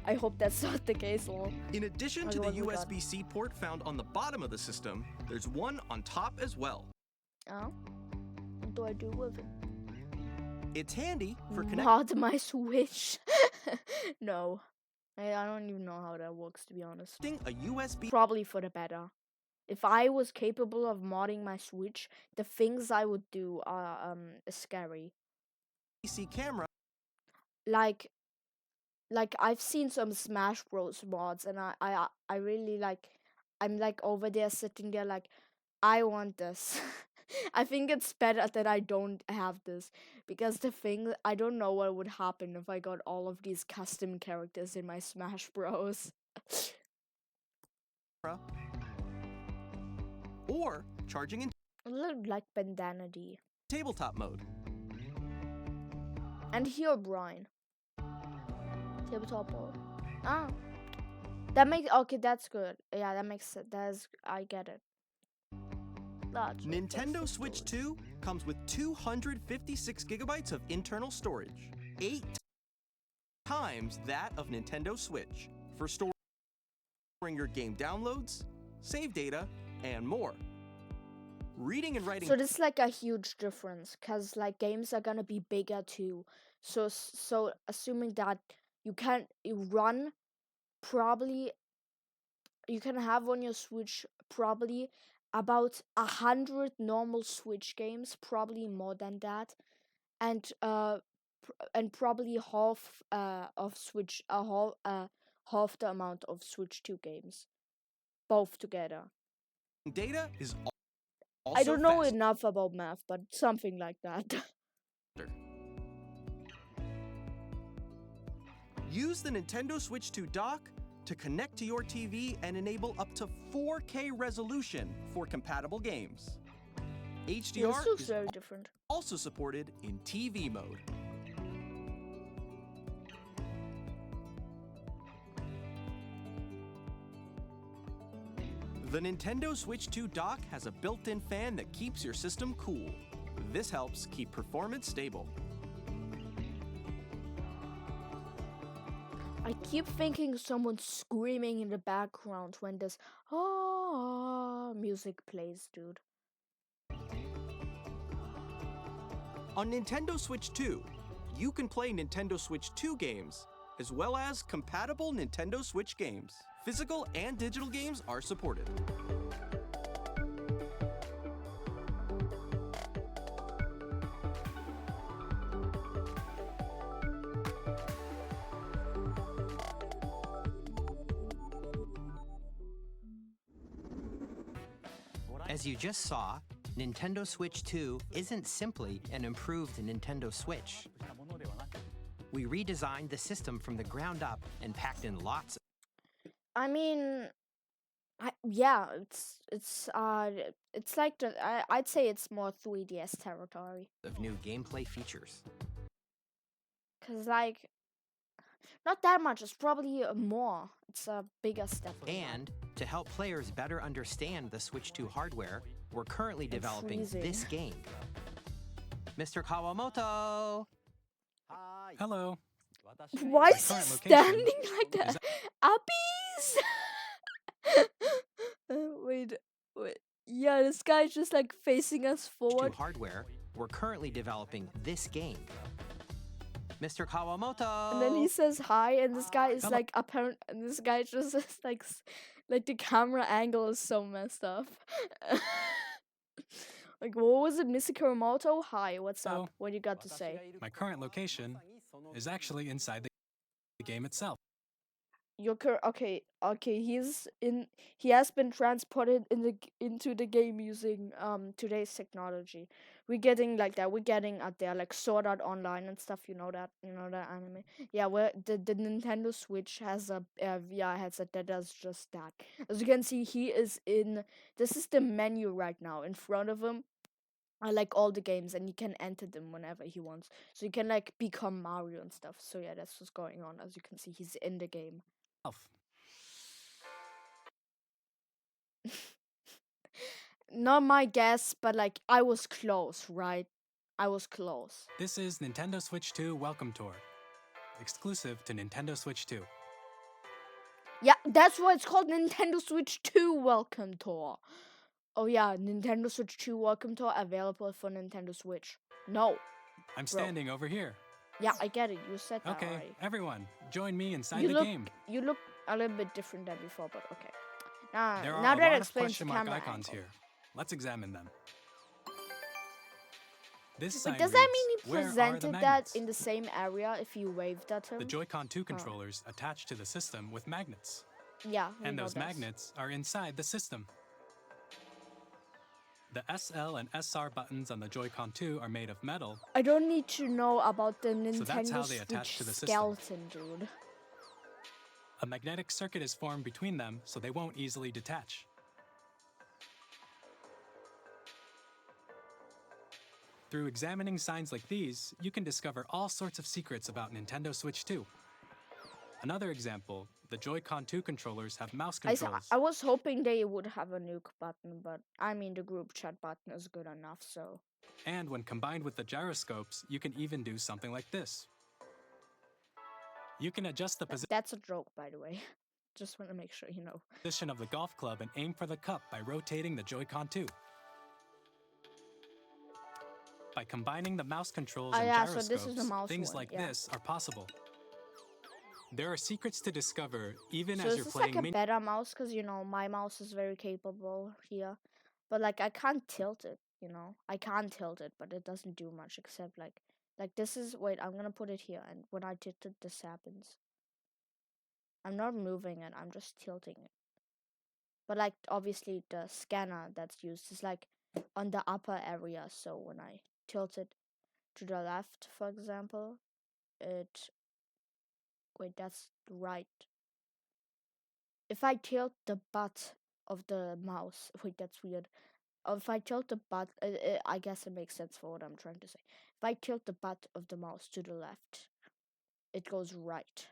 [SPEAKER 1] I hope that's not the case, lol.
[SPEAKER 5] In addition
[SPEAKER 1] Okay,
[SPEAKER 5] to the
[SPEAKER 1] what do we got?
[SPEAKER 5] USB-C port found on the bottom of the system, there's one on top as well.
[SPEAKER 1] Oh? What do I do with it?
[SPEAKER 5] It's handy for connecting
[SPEAKER 1] Mod my Switch. No. I don't even know how that works, to be honest.
[SPEAKER 5] a USB
[SPEAKER 1] Probably for the better. If I was capable of modding my Switch, the things I would do are scary.
[SPEAKER 5] C camera
[SPEAKER 1] Like I've seen some Smash Bros mods and I really like I'm like over there sitting there like I want this. I think it's better that I don't have this because the thing I don't know what would happen if I got all of these custom characters in my Smash Bros.
[SPEAKER 5] or charging in
[SPEAKER 1] A little like Bandana D.
[SPEAKER 5] tabletop mode.
[SPEAKER 1] And here, Brian. Tabletop mode. Ah. That makes okay, that's good. Yeah, that makes sense. I get it. That's
[SPEAKER 5] Nintendo Switch 2 comes with 256 gigabytes of internal storage, 8 times that of Nintendo Switch, for storing your game downloads, save data, and more. Reading and writing
[SPEAKER 1] So this is like a huge difference because like games are gonna be bigger too. So assuming that you can run probably you can have on your Switch probably about 100 normal Switch games, probably more than that, and probably half of Switch half the amount of Switch 2 games, both together.
[SPEAKER 5] data is also
[SPEAKER 1] I don't know
[SPEAKER 5] fast.
[SPEAKER 1] enough about math, but something like that.
[SPEAKER 5] Use the Nintendo Switch 2 dock to connect to your TV and enable up to 4K resolution for compatible games.
[SPEAKER 1] Yeah,
[SPEAKER 5] HDR
[SPEAKER 1] this looks
[SPEAKER 5] is
[SPEAKER 1] very different.
[SPEAKER 5] also supported in TV mode. The Nintendo Switch 2 dock has a built-in fan that keeps your system cool. This helps keep performance stable.
[SPEAKER 1] I keep thinking someone's screaming in the background when this music plays, dude.
[SPEAKER 5] On Nintendo Switch 2, you can play Nintendo Switch 2 games, as well as compatible Nintendo Switch games. Physical and digital games are supported.
[SPEAKER 4] As you just saw, Nintendo Switch 2 isn't simply an improved Nintendo Switch. We redesigned the system from the ground up and packed in lots
[SPEAKER 1] I mean, yeah, it's like I'd say it's more 3DS territory.
[SPEAKER 4] of new gameplay features.
[SPEAKER 1] Cause like, not that much. It's probably more. It's a bigger step.
[SPEAKER 4] And to help players better understand the Switch 2 hardware, we're currently developing
[SPEAKER 1] freezing.
[SPEAKER 4] this game. Mr. Kawamoto!
[SPEAKER 2] Hello.
[SPEAKER 1] Why is he
[SPEAKER 2] current location
[SPEAKER 1] standing like that?
[SPEAKER 2] is-
[SPEAKER 1] Uppies. Wait. Yeah, this guy's just like facing us
[SPEAKER 4] Switch 2
[SPEAKER 1] forward.
[SPEAKER 4] hardware, we're currently developing this game. Mr. Kawamoto!
[SPEAKER 1] And then he says hi, and this guy is
[SPEAKER 2] Hello.
[SPEAKER 1] like apparent, and this guy just is like, like the camera angle is so messed up. Like, what was it, Mr. Kuramoto? Hi, what's
[SPEAKER 2] Hello.
[SPEAKER 1] up? What you got to say?
[SPEAKER 2] My current location is actually inside the game itself.
[SPEAKER 1] Okay. He has been transported into the game using today's technology. We're getting like that. We're getting out there like Sword Art Online and stuff. You know that anime. Yeah, the Nintendo Switch has a VR headset that does just that. As you can see, he is in. This is the menu right now. In front of him are like all the games, and he can enter them whenever he wants. So you can like become Mario and stuff. So yeah, that's what's going on. As you can see, he's in the game. Not my guess, but like I was close, right? I was close.
[SPEAKER 2] This is Nintendo Switch 2 Welcome Tour, exclusive to Nintendo Switch 2.
[SPEAKER 1] Yeah, that's why it's called Nintendo Switch 2 Welcome Tour. Oh yeah, Nintendo Switch 2 Welcome Tour available for Nintendo Switch. No.
[SPEAKER 2] I'm standing over here.
[SPEAKER 1] Yeah, I get it. You said that
[SPEAKER 2] Okay,
[SPEAKER 1] already.
[SPEAKER 2] everyone, join me inside
[SPEAKER 1] You
[SPEAKER 2] the
[SPEAKER 1] look,
[SPEAKER 2] game.
[SPEAKER 1] you look a little bit different than before, but okay. Now,
[SPEAKER 2] There are
[SPEAKER 1] now
[SPEAKER 2] a
[SPEAKER 1] that
[SPEAKER 2] lot of
[SPEAKER 1] explains the
[SPEAKER 2] question mark
[SPEAKER 1] camera
[SPEAKER 2] icons
[SPEAKER 1] angle.
[SPEAKER 2] here. Let's examine them. This
[SPEAKER 1] But
[SPEAKER 2] sign
[SPEAKER 1] does that mean
[SPEAKER 2] reads,
[SPEAKER 1] he
[SPEAKER 2] "Where are the
[SPEAKER 1] presented that
[SPEAKER 2] magnets?"
[SPEAKER 1] in the same area if you waved at him?
[SPEAKER 2] The Joy-Con 2 controllers attach to the system with magnets.
[SPEAKER 1] Yeah, we
[SPEAKER 2] And
[SPEAKER 1] know
[SPEAKER 2] those
[SPEAKER 1] this.
[SPEAKER 2] magnets are inside the system. The SL and SR buttons on the Joy-Con 2 are made of metal.
[SPEAKER 1] I don't need to know about the Nintendo
[SPEAKER 2] So that's how they attach
[SPEAKER 1] Switch
[SPEAKER 2] to the system.
[SPEAKER 1] skeleton, dude.
[SPEAKER 2] A magnetic circuit is formed between them so they won't easily detach. Through examining signs like these, you can discover all sorts of secrets about Nintendo Switch 2. Another example, the Joy-Con 2 controllers have mouse controls.
[SPEAKER 1] I was hoping they would have a nuke button, but I mean the group chat button is good enough, so.
[SPEAKER 2] And when combined with the gyroscopes, you can even do something like this. You can adjust the
[SPEAKER 1] That's a joke, by the way. Just want to make sure you know.
[SPEAKER 2] position of the golf club and aim for the cup by rotating the Joy-Con 2. By combining the mouse controls and
[SPEAKER 1] yeah, so
[SPEAKER 2] gyroscopes,
[SPEAKER 1] this is the mouse
[SPEAKER 2] things
[SPEAKER 1] one,
[SPEAKER 2] like
[SPEAKER 1] yeah.
[SPEAKER 2] this are possible. There are secrets to discover even
[SPEAKER 1] So
[SPEAKER 2] as
[SPEAKER 1] is
[SPEAKER 2] you're
[SPEAKER 1] this
[SPEAKER 2] playing
[SPEAKER 1] like a better mouse? Because, you know, my mouse is very capable here. But, like, I can't tilt it, you know? I can't tilt it, but it doesn't do much except, like this is... Wait, I'm gonna put it here, and when I tilt it, this happens. I'm not moving it, I'm just tilting it. But, like, obviously the scanner that's used is, like, on the upper area, so when I tilt it to the left, for example, it... Wait, that's right. If I tilt the butt of the mouse... Wait, that's weird. If I tilt the butt... I guess it makes sense for what I'm trying to say. If I tilt the butt of the mouse to the left, it goes right.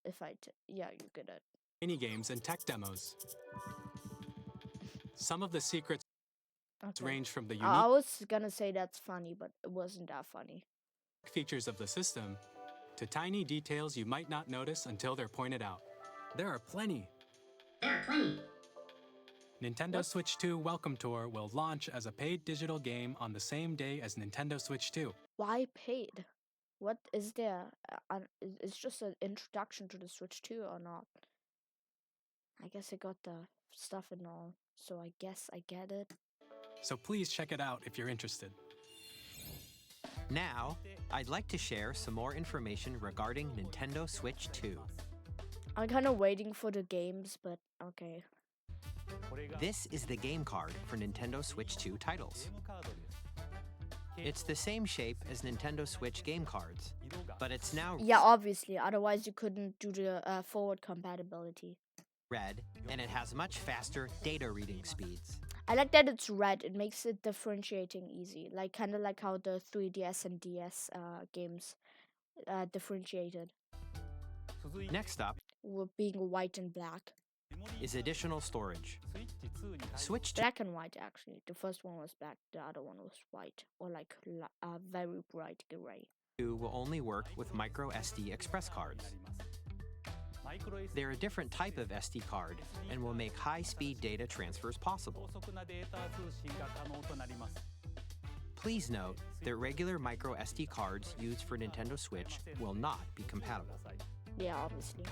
[SPEAKER 1] If I... Yeah, you get it.
[SPEAKER 2] mini games and tech demos. Some of the secrets
[SPEAKER 1] Okay.
[SPEAKER 2] range from the
[SPEAKER 1] I
[SPEAKER 2] unique
[SPEAKER 1] was gonna say that's funny, but it wasn't that funny.
[SPEAKER 2] features of the system to tiny details you might not notice until they're pointed out. There are plenty. Nintendo Switch 2 Welcome Tour will launch as a paid digital game on the same day as Nintendo Switch 2.
[SPEAKER 1] Why paid? What is there? It's just an introduction to the Switch 2 or not? I guess I got the stuff and all, so I guess I get it.
[SPEAKER 2] So please check it out if you're interested.
[SPEAKER 4] Now, I'd like to share some more information regarding Nintendo Switch 2.
[SPEAKER 1] I'm kind of waiting for the games, but okay.
[SPEAKER 4] This is the game card for Nintendo Switch 2 titles. It's the same shape as Nintendo Switch game cards, but it's now
[SPEAKER 1] Yeah, obviously, otherwise you couldn't do the forward compatibility.
[SPEAKER 4] red, and it has much faster data reading speeds.
[SPEAKER 1] I like that it's red. It makes it differentiating easy, like kind of like how the 3DS and DS games differentiated
[SPEAKER 4] Next up
[SPEAKER 1] with being white and black.
[SPEAKER 4] is additional storage. Switch 2
[SPEAKER 1] Black and white, actually. The first one was black, the other one was white, or like very bright gray.
[SPEAKER 4] will only work with micro SD express cards. They're a different type of SD card and will make high-speed data transfers possible. Please note that regular micro SD cards used for Nintendo Switch will not be compatible.
[SPEAKER 1] Yeah, obviously.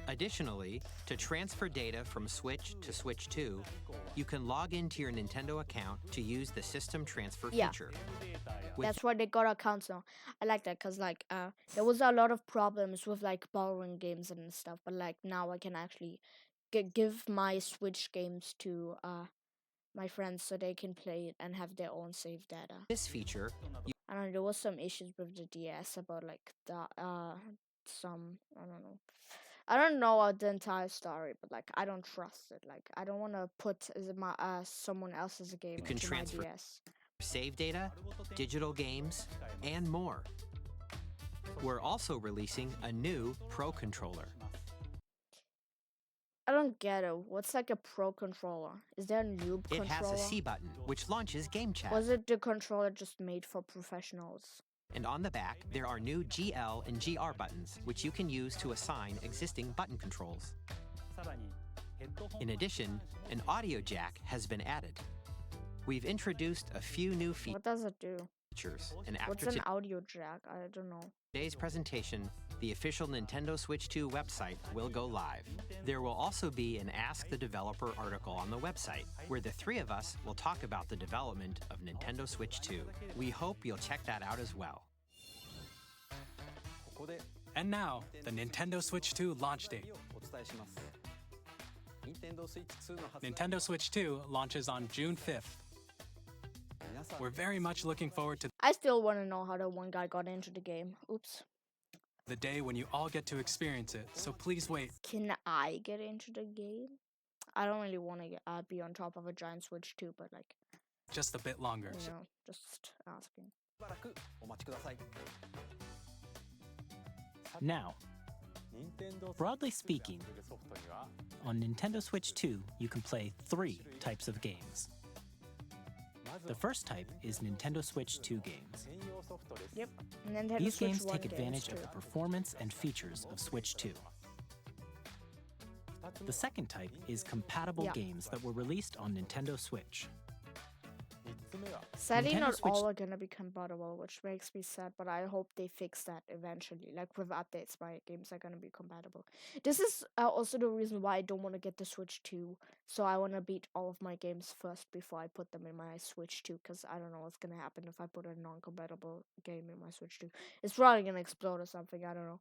[SPEAKER 4] Additionally, to transfer data from Switch to Switch 2, you can log into your Nintendo account to use the system transfer
[SPEAKER 1] Yeah.
[SPEAKER 4] feature. With
[SPEAKER 1] That's why they got accounts now. I like that because like there was a lot of problems with like borrowing games and stuff, but like now I can actually give my Switch games to my friends so they can play it and have their own save data.
[SPEAKER 4] this feature,
[SPEAKER 1] I don't know, there was some issues with the DS about like the some I don't know the entire story, but like I don't trust it. Like I don't want to put my someone else's game
[SPEAKER 4] You can
[SPEAKER 1] into
[SPEAKER 4] transfer
[SPEAKER 1] my DS.
[SPEAKER 4] save data, digital games, and more. We're also releasing a new Pro controller.
[SPEAKER 1] I don't get it. What's like a pro controller? Is there a new
[SPEAKER 4] It
[SPEAKER 1] controller?
[SPEAKER 4] has a C button, which launches Game Chat.
[SPEAKER 1] Was it the controller just made for professionals?
[SPEAKER 4] And on the back, there are new GL and GR buttons, which you can use to assign existing button controls. In addition, an audio jack has been added. We've introduced a few new
[SPEAKER 1] What does it do?
[SPEAKER 4] features, and
[SPEAKER 1] What's
[SPEAKER 4] after
[SPEAKER 1] an audio jack? I don't know.
[SPEAKER 4] today's presentation, the official Nintendo Switch 2 website will go live. There will also be an Ask the Developer article on the website, where the three of us will talk about the development of Nintendo Switch 2. We hope you'll check that out as well.
[SPEAKER 2] And now, the Nintendo Switch 2 launch date. Nintendo Switch 2 launches on June 5th. We're very much looking forward to
[SPEAKER 1] I still want to know how the one guy got into the game. Oops.
[SPEAKER 2] the day when you all get to experience it, so please wait.
[SPEAKER 1] Can I get into the game? I don't really want to be on top of a giant Switch 2, but like,
[SPEAKER 2] Just a bit longer.
[SPEAKER 1] you know, just asking.
[SPEAKER 3] Now, broadly speaking, on Nintendo Switch 2, you can play 3 types of games. The first type is Nintendo Switch 2 games.
[SPEAKER 1] Yep. Nintendo
[SPEAKER 3] These
[SPEAKER 1] Switch
[SPEAKER 3] games
[SPEAKER 1] 1
[SPEAKER 3] take advantage
[SPEAKER 1] too.
[SPEAKER 3] of the performance and features of Switch 2. The second type is compatible
[SPEAKER 1] Yeah.
[SPEAKER 3] games that were released on Nintendo Switch.
[SPEAKER 1] Sadly,
[SPEAKER 3] Nintendo
[SPEAKER 1] not
[SPEAKER 3] Switch-
[SPEAKER 1] all are gonna be compatible, which makes me sad. But I hope they fix that eventually. Like with updates, my games are gonna be compatible. This is also the reason why I don't want to get the Switch 2. So I want to beat all of my games first before I put them in my Switch 2. Because I don't know what's gonna happen if I put a non-compatible game in my Switch 2. It's probably gonna explode or something. I don't know.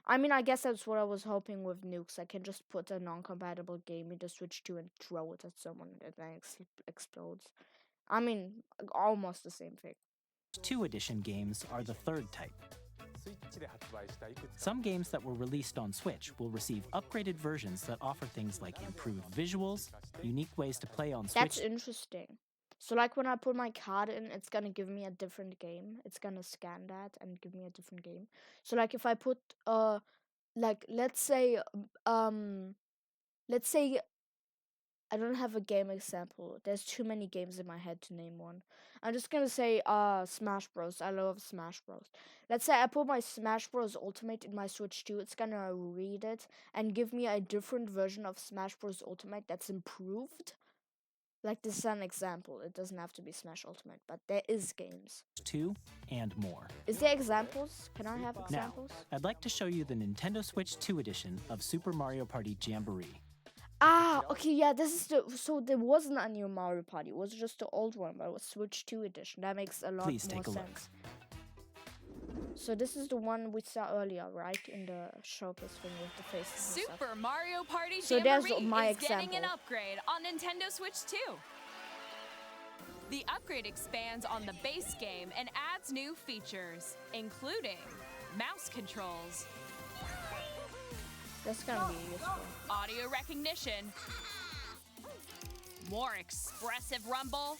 [SPEAKER 1] I mean, I guess that's what I was hoping with nukes. I can just put a non-compatible game in the Switch 2 and throw it at someone, and then explodes. I mean, almost the same thing.
[SPEAKER 3] 2 edition games are the third type. Some games that were released on Switch will receive upgraded versions that offer things like improved visuals, unique ways to play on
[SPEAKER 1] That's
[SPEAKER 3] Switch,
[SPEAKER 1] interesting. So like when I put my card in, it's gonna give me a different game. It's gonna scan that and give me a different game. So like if I put like let's say I don't have a game example. There's too many games in my head to name one. I'm just gonna say Smash Bros. I love Smash Bros. Let's say I put my Smash Bros. Ultimate in my Switch 2. It's gonna read it and give me a different version of Smash Bros. Ultimate that's improved. Like this is an example. It doesn't have to be Smash Ultimate, but there is games.
[SPEAKER 3] 2, and more.
[SPEAKER 1] Is there examples? Can I have
[SPEAKER 3] Now,
[SPEAKER 1] examples?
[SPEAKER 3] I'd like to show you the Nintendo Switch 2 edition of Super Mario Party Jamboree.
[SPEAKER 1] Ah, okay, yeah, this is so there wasn't a new Mario Party. It was just the old one, but it was Switch 2 edition. That makes a lot
[SPEAKER 3] Please
[SPEAKER 1] more
[SPEAKER 3] take a look.
[SPEAKER 1] sense. So this is the one we saw earlier, right? In the showcase thing with the faces and stuff.
[SPEAKER 8] Super Mario Party
[SPEAKER 1] So there's
[SPEAKER 8] Jamboree
[SPEAKER 1] my
[SPEAKER 8] is getting an
[SPEAKER 1] example.
[SPEAKER 8] upgrade on Nintendo Switch 2. The upgrade expands on the base game and adds new features, including mouse controls,
[SPEAKER 1] That's gonna be useful.
[SPEAKER 8] audio recognition, more expressive rumble,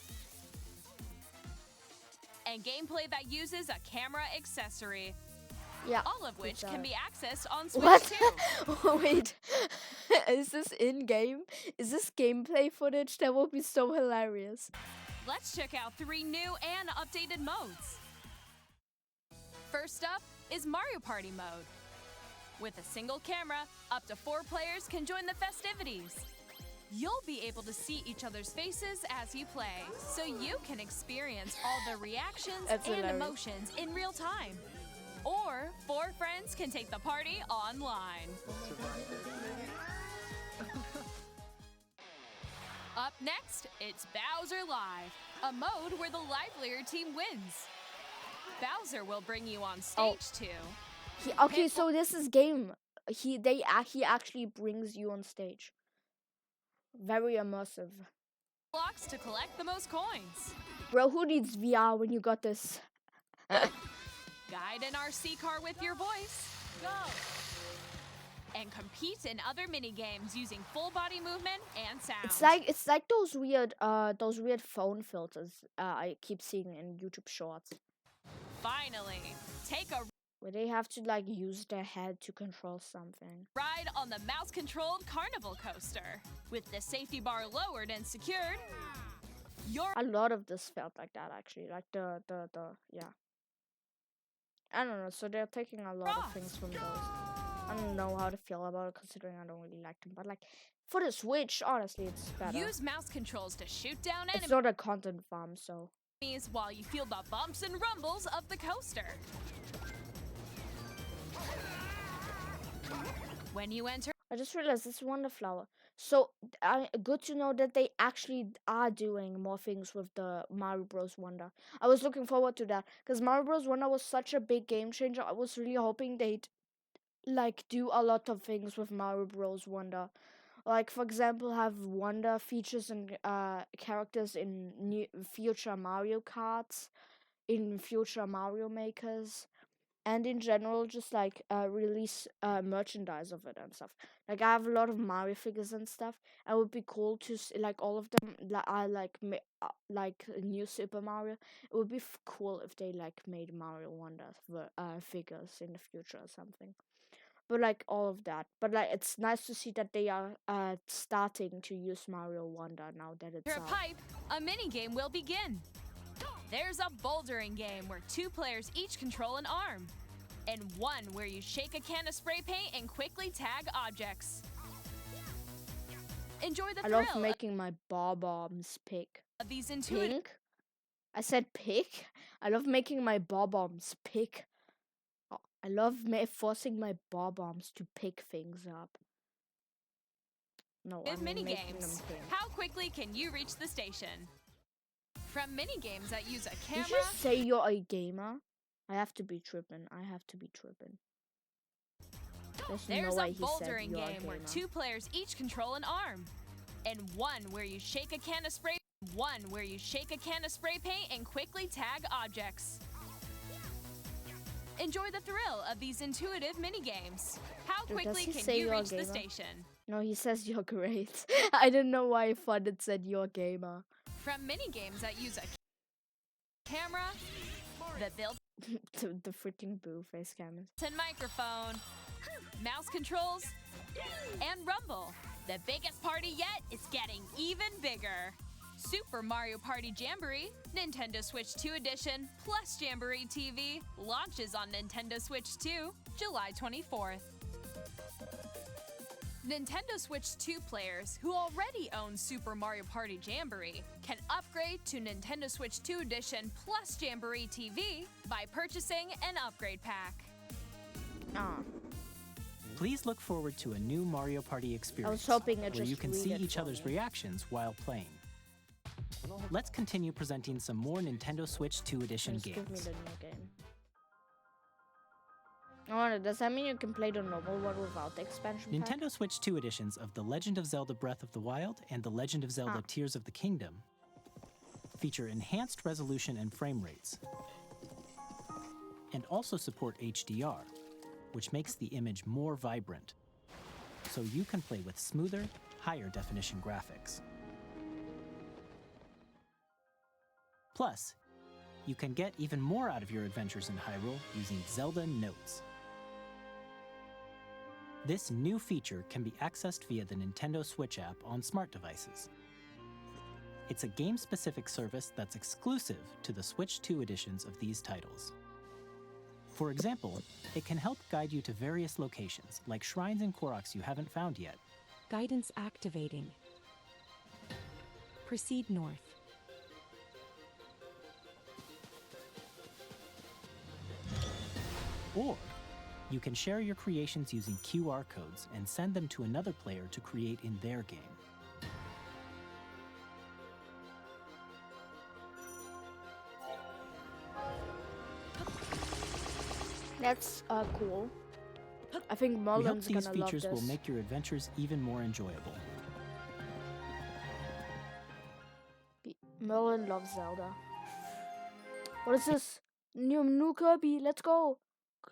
[SPEAKER 8] and gameplay that uses a camera accessory,
[SPEAKER 1] Yeah.
[SPEAKER 8] all of which can be accessed on Switch
[SPEAKER 1] What?
[SPEAKER 8] 2.
[SPEAKER 1] Wait, is this in game? Is this gameplay footage? That would be so hilarious.
[SPEAKER 8] Let's check out 3 new and updated modes. First up is Mario Party mode. With a single camera, up to 4 players can join the festivities. You'll be able to see each other's faces as you play, so you can experience all the reactions
[SPEAKER 1] That's
[SPEAKER 8] and
[SPEAKER 1] hilarious.
[SPEAKER 8] emotions in real time. Or 4 friends can take the party online. Up next, it's Bowser Live, a mode where the livelier team wins. Bowser will bring you on stage too.
[SPEAKER 1] Okay, so this is game. He actually brings you on stage. Very immersive.
[SPEAKER 8] Blocks to collect the most coins.
[SPEAKER 1] Bro, who needs VR when you got this?
[SPEAKER 8] Guide an RC car with your voice. Go! And compete in other mini games using full body movement and sound.
[SPEAKER 1] It's like those weird phone filters I keep seeing in YouTube Shorts,
[SPEAKER 8] Finally, take a
[SPEAKER 1] where they have to like use their head to control something.
[SPEAKER 8] ride on the mouse-controlled carnival coaster. With the safety bar lowered and secured, you're
[SPEAKER 1] A lot of this felt like that actually, like the yeah. I don't know. So they're taking a lot of things from those. I don't know how to feel about it considering I don't really like them, but like for the Switch, honestly, it's better.
[SPEAKER 8] use mouse controls to shoot down
[SPEAKER 1] It's not a content farm, so.
[SPEAKER 8] enemies while you feel the bumps and rumbles of the coaster. When you enter
[SPEAKER 1] I just realized this Wonder Flower. So, good to know that they actually are doing more things with the Mario Bros. Wonder. I was looking forward to that because Mario Bros. Wonder was such a big game changer. I was really hoping they'd like do a lot of things with Mario Bros. Wonder. Like, for example, have Wonder features and characters in future Mario Karts, in future Mario Makers, and in general just like release merchandise of it and stuff. Like I have a lot of Mario figures and stuff. It would be cool to like all of them like new Super Mario. It would be cool if they like made Mario Wonder figures in the future or something. But like all of that. But like it's nice to see that they are starting to use Mario Wonder now that it's
[SPEAKER 8] a
[SPEAKER 1] out.
[SPEAKER 8] pipe, a mini game will begin. There's a bouldering game where 2 players each control an arm, and one where you shake a can of spray paint and quickly tag objects. Enjoy the
[SPEAKER 1] I
[SPEAKER 8] thrill
[SPEAKER 1] love making my bob-ombs pick.
[SPEAKER 8] of these intuitive
[SPEAKER 1] Pink? I said pick? I love making my bob-ombs pick. Oh, I love forcing my bob-ombs to pick things up. No, I mean
[SPEAKER 8] mini
[SPEAKER 1] making them
[SPEAKER 8] games.
[SPEAKER 1] pink.
[SPEAKER 8] How quickly can you reach the station? From mini games that use a
[SPEAKER 1] Did
[SPEAKER 8] camera.
[SPEAKER 1] you say you're a gamer? I have to be tripping. There's
[SPEAKER 8] There's
[SPEAKER 1] no way
[SPEAKER 8] a
[SPEAKER 1] he said
[SPEAKER 8] bouldering
[SPEAKER 1] you're a
[SPEAKER 8] game where
[SPEAKER 1] gamer.
[SPEAKER 8] 2 players each control an arm, and one where you shake a can of spray paint and quickly tag objects. Enjoy the thrill of these intuitive mini games. How
[SPEAKER 1] Dude, does
[SPEAKER 8] quickly
[SPEAKER 1] he
[SPEAKER 8] can
[SPEAKER 1] say
[SPEAKER 8] you
[SPEAKER 1] you're a
[SPEAKER 8] reach the
[SPEAKER 1] gamer?
[SPEAKER 8] station?
[SPEAKER 1] No, he says you're great. I don't know why I thought it said you're a gamer.
[SPEAKER 8] From mini games that use a camera, the
[SPEAKER 1] the freaking boo face cameras.
[SPEAKER 8] built-in microphone, mouse controls, and rumble. The biggest party yet is getting even bigger. Super Mario Party Jamboree, Nintendo Switch 2 Edition, plus Jamboree TV, launches on Nintendo Switch 2, July 24th. Nintendo Switch 2 players who already own Super Mario Party Jamboree can upgrade to Nintendo Switch 2 Edition plus Jamboree TV by purchasing an upgrade pack.
[SPEAKER 3] Please look forward to a new Mario Party experience
[SPEAKER 1] hoping it
[SPEAKER 3] where you
[SPEAKER 1] just
[SPEAKER 3] can
[SPEAKER 1] read
[SPEAKER 3] see
[SPEAKER 1] it
[SPEAKER 3] each
[SPEAKER 1] for
[SPEAKER 3] other's
[SPEAKER 1] me.
[SPEAKER 3] reactions while playing. Let's continue presenting some more Nintendo Switch 2 Edition
[SPEAKER 1] Just give me
[SPEAKER 3] games.
[SPEAKER 1] the new game. Oh, does that mean you can play the normal one without the expansion pack?
[SPEAKER 3] Nintendo Switch 2 editions of The Legend of Zelda Breath of the Wild and The Legend of Zelda Tears of the Kingdom feature enhanced resolution and frame rates, and also support HDR, which makes the image more vibrant, so you can play with smoother, higher definition graphics. Plus, you can get even more out of your adventures in Hyrule using Zelda Notes. This new feature can be accessed via the Nintendo Switch app on smart devices. It's a game-specific service that's exclusive to the Switch 2 editions of these titles. For example, it can help guide you to various locations, like shrines and Koroks you haven't found yet.
[SPEAKER 11] Guidance activating. Proceed north.
[SPEAKER 3] Or you can share your creations using QR codes and send them to another player to create in their game.
[SPEAKER 1] That's cool. I think
[SPEAKER 3] We hope
[SPEAKER 1] Merlin's
[SPEAKER 3] these
[SPEAKER 1] gonna love
[SPEAKER 3] features
[SPEAKER 1] this.
[SPEAKER 3] will make your adventures even more enjoyable.
[SPEAKER 1] Merlin loves Zelda. What is this? New Kirby, let's go!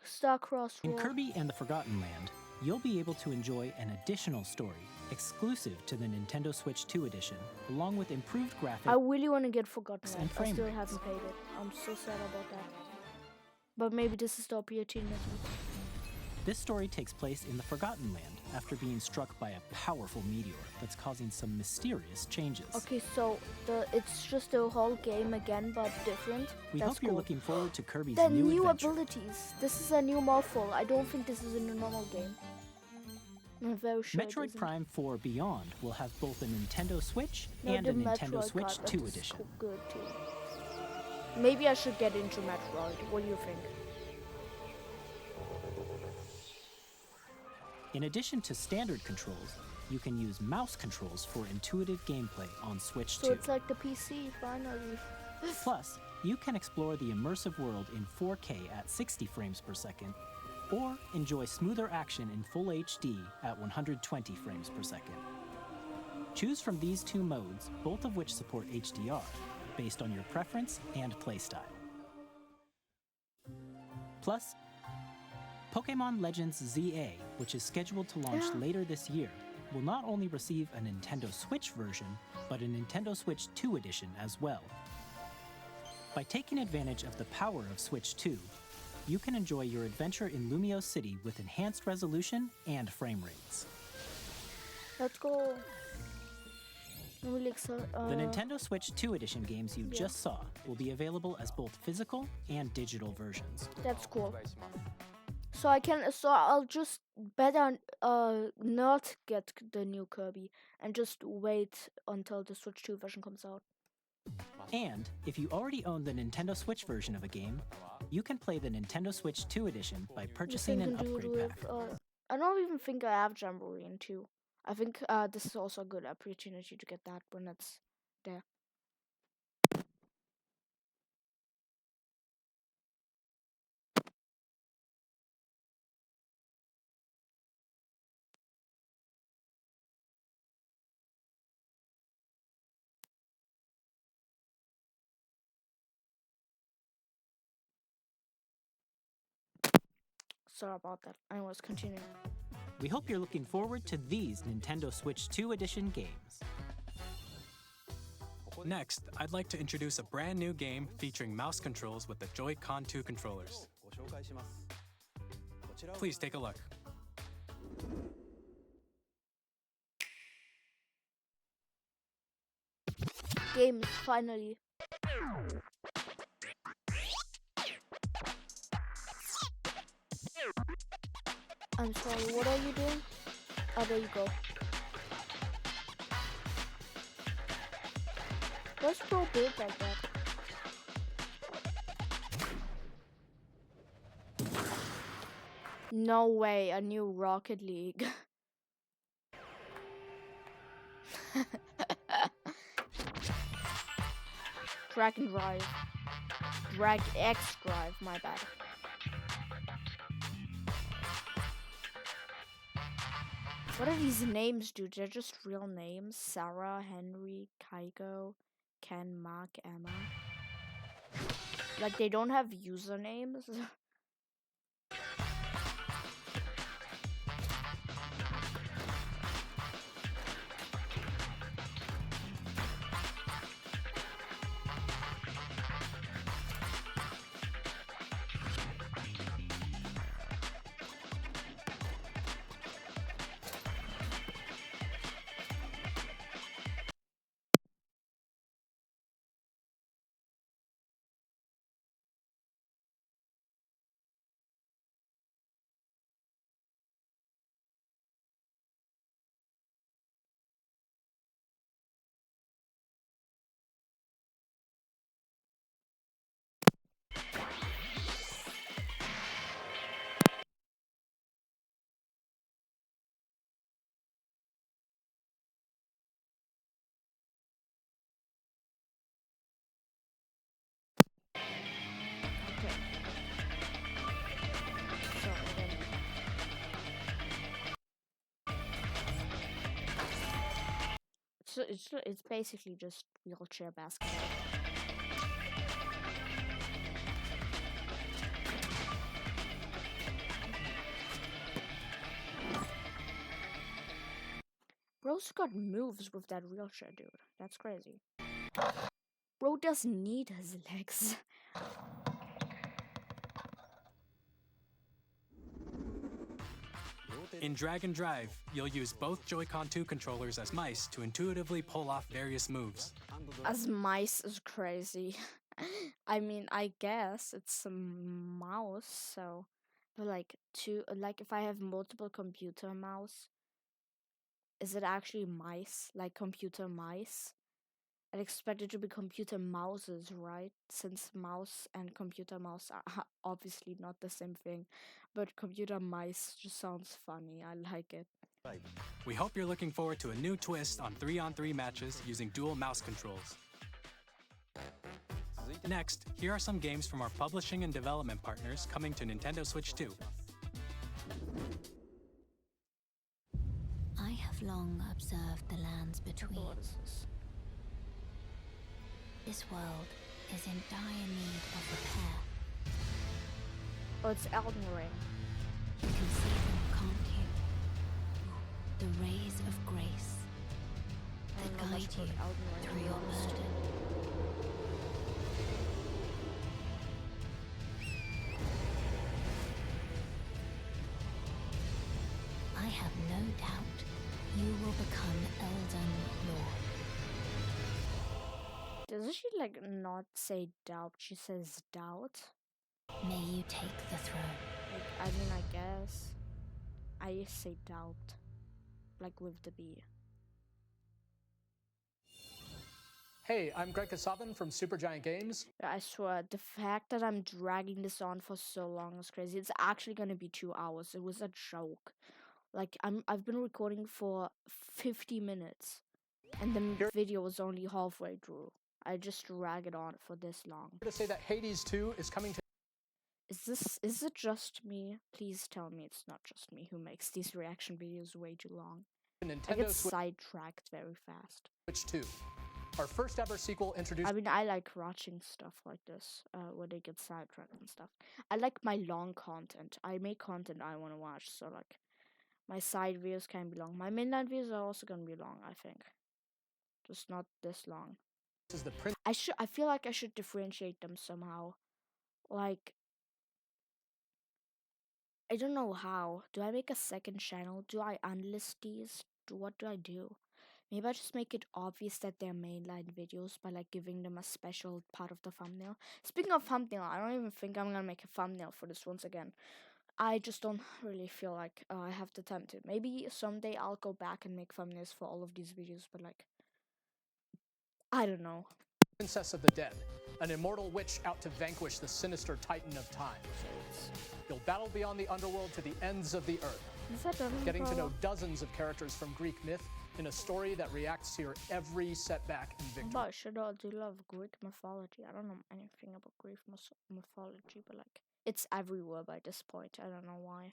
[SPEAKER 1] Star-Crossed
[SPEAKER 3] In
[SPEAKER 1] World.
[SPEAKER 3] Kirby and the Forgotten Land, you'll be able to enjoy an additional story exclusive to the Nintendo Switch 2 edition, along with improved graphics.
[SPEAKER 1] I really want to get Forgotten
[SPEAKER 3] and
[SPEAKER 1] Land. I
[SPEAKER 3] frame
[SPEAKER 1] still
[SPEAKER 3] rates.
[SPEAKER 1] haven't played it. I'm so sad about that. But maybe this is the opportunity.
[SPEAKER 3] This story takes place in the Forgotten Land after being struck by a powerful meteor that's causing some mysterious changes.
[SPEAKER 1] Okay, so it's just the whole game again, but different.
[SPEAKER 3] We
[SPEAKER 1] That's
[SPEAKER 3] hope you're
[SPEAKER 1] cool.
[SPEAKER 3] looking forward to Kirby's
[SPEAKER 1] The
[SPEAKER 3] new
[SPEAKER 1] new
[SPEAKER 3] adventure.
[SPEAKER 1] abilities. This is a new mouthful. I don't think this is in the normal game. I'm very sure it
[SPEAKER 3] Metroid
[SPEAKER 1] isn't.
[SPEAKER 3] Prime 4 Beyond will have both a Nintendo Switch
[SPEAKER 1] No,
[SPEAKER 3] and
[SPEAKER 1] the
[SPEAKER 3] a Nintendo
[SPEAKER 1] Metroid
[SPEAKER 3] Switch
[SPEAKER 1] card,
[SPEAKER 3] 2
[SPEAKER 1] that is
[SPEAKER 3] edition.
[SPEAKER 1] good too. Maybe I should get into Metroid. What do you think?
[SPEAKER 3] In addition to standard controls, you can use mouse controls for intuitive gameplay on Switch
[SPEAKER 1] So
[SPEAKER 3] 2.
[SPEAKER 1] it's like the PC, finally.
[SPEAKER 3] Plus, you can explore the immersive world in 4K at 60 frames per second, or enjoy smoother action in full HD at 120 frames per second. Choose from these two modes, both of which support HDR, based on your preference and playstyle. Plus, Pokémon Legends ZA, which is scheduled to launch later this year, will not only receive a Nintendo Switch version, but a Nintendo Switch 2 edition as well. By taking advantage of the power of Switch 2, you can enjoy your adventure in Lumio City with enhanced resolution and frame rates.
[SPEAKER 1] Let's go. I'm really excited.
[SPEAKER 3] The Nintendo Switch 2 edition games you just saw will be available as both physical and digital versions.
[SPEAKER 1] That's cool. So I'll just better not get the new Kirby and just wait until the Switch 2 version comes out.
[SPEAKER 3] And if you already own the Nintendo Switch version of a game, you can play the Nintendo Switch 2 edition by purchasing an upgrade pack.
[SPEAKER 1] I don't even think I have Jamboree in 2. I think this is also a good opportunity to get that when it's there. Sorry about that. Anyways, continuing.
[SPEAKER 3] We hope you're looking forward to these Nintendo Switch 2 edition games.
[SPEAKER 2] Next, I'd like to introduce a brand new game featuring mouse controls with the Joy-Con 2 controllers. Please take a look.
[SPEAKER 1] Games, finally. I'm sorry, what are you doing? Oh, there you go. What's so big like that? No way, a new Rocket League. Drag and Drive. Drag X Drive, my bad. What are these names, dude? They're just real names. Sarah, Henry, Kaiko, Ken, Mark, Emma. Like, they don't have usernames. Okay. So it's basically just wheelchair basketball. Bro's got moves with that wheelchair, dude. That's crazy. Bro doesn't need his legs.
[SPEAKER 2] In Drag and Drive, you'll use both Joy-Con 2 controllers as mice to intuitively pull off various moves.
[SPEAKER 1] As mice is crazy. I mean, I guess it's a mouse, so... But like, if I have multiple computer mouse, is it actually mice? Like computer mice? I'd expect it to be computer mouses, right? Since mouse and computer mouse are obviously not the same thing. But computer mice just sounds funny. I like it.
[SPEAKER 2] We hope you're looking forward to a new twist on 3-on-3 matches using dual mouse controls. Next, here are some games from our publishing and development partners coming to Nintendo Switch 2.
[SPEAKER 12] I have long observed the lands between.
[SPEAKER 1] What is this?
[SPEAKER 12] This world is in dire need of repair.
[SPEAKER 1] Oh, it's Elden Ring.
[SPEAKER 12] You can see them, can't you? The rays of grace that guide you through your burden. I have no doubt you will become Elden Lord.
[SPEAKER 1] Doesn't she like not say doubt? She says doubt.
[SPEAKER 12] May you take the throne.
[SPEAKER 1] Like, I mean, I guess I say doubt, like with the B.
[SPEAKER 13] Hey, I'm Greg Kasavin from Supergiant Games.
[SPEAKER 1] I swear, the fact that I'm dragging this on for so long is crazy. It's actually gonna be 2 hours. It was a joke. Like, I've been recording for 50 minutes, and the video was only halfway through. I just drag it on for this long.
[SPEAKER 13] To say that Hades 2 is coming to...
[SPEAKER 1] Is it just me? Please tell me it's not just me who makes these reaction videos way too long. I get sidetracked very fast.
[SPEAKER 13] Switch 2. Our first ever sequel introduced...
[SPEAKER 1] I mean, I like watching stuff like this, where they get sidetracked and stuff. I like my long content. I make content I want to watch, so like, my side videos can be long. My midnight videos are also gonna be long, I think. Just not this long.
[SPEAKER 13] This is the
[SPEAKER 1] I feel like I should differentiate them somehow. Like, I don't know how. Do I make a second channel? Do I unlist these? What do I do? Maybe I just make it obvious that they're mainline videos by like giving them a special part of the thumbnail. Speaking of thumbnail, I don't even think I'm gonna make a thumbnail for this once again. I just don't really feel like I have the time to. Maybe someday I'll go back and make thumbnails for all of these videos, but like, I don't know.
[SPEAKER 13] Princess of the Dead, an immortal witch out to vanquish the sinister titan of time. You'll battle beyond the underworld to the ends of the earth, getting to know dozens of characters from Greek myth in a story that reacts to your every setback and victory.
[SPEAKER 1] But should I do love Greek mythology? I don't know anything about Greek mythology, but like, it's everywhere by this point. I don't know why.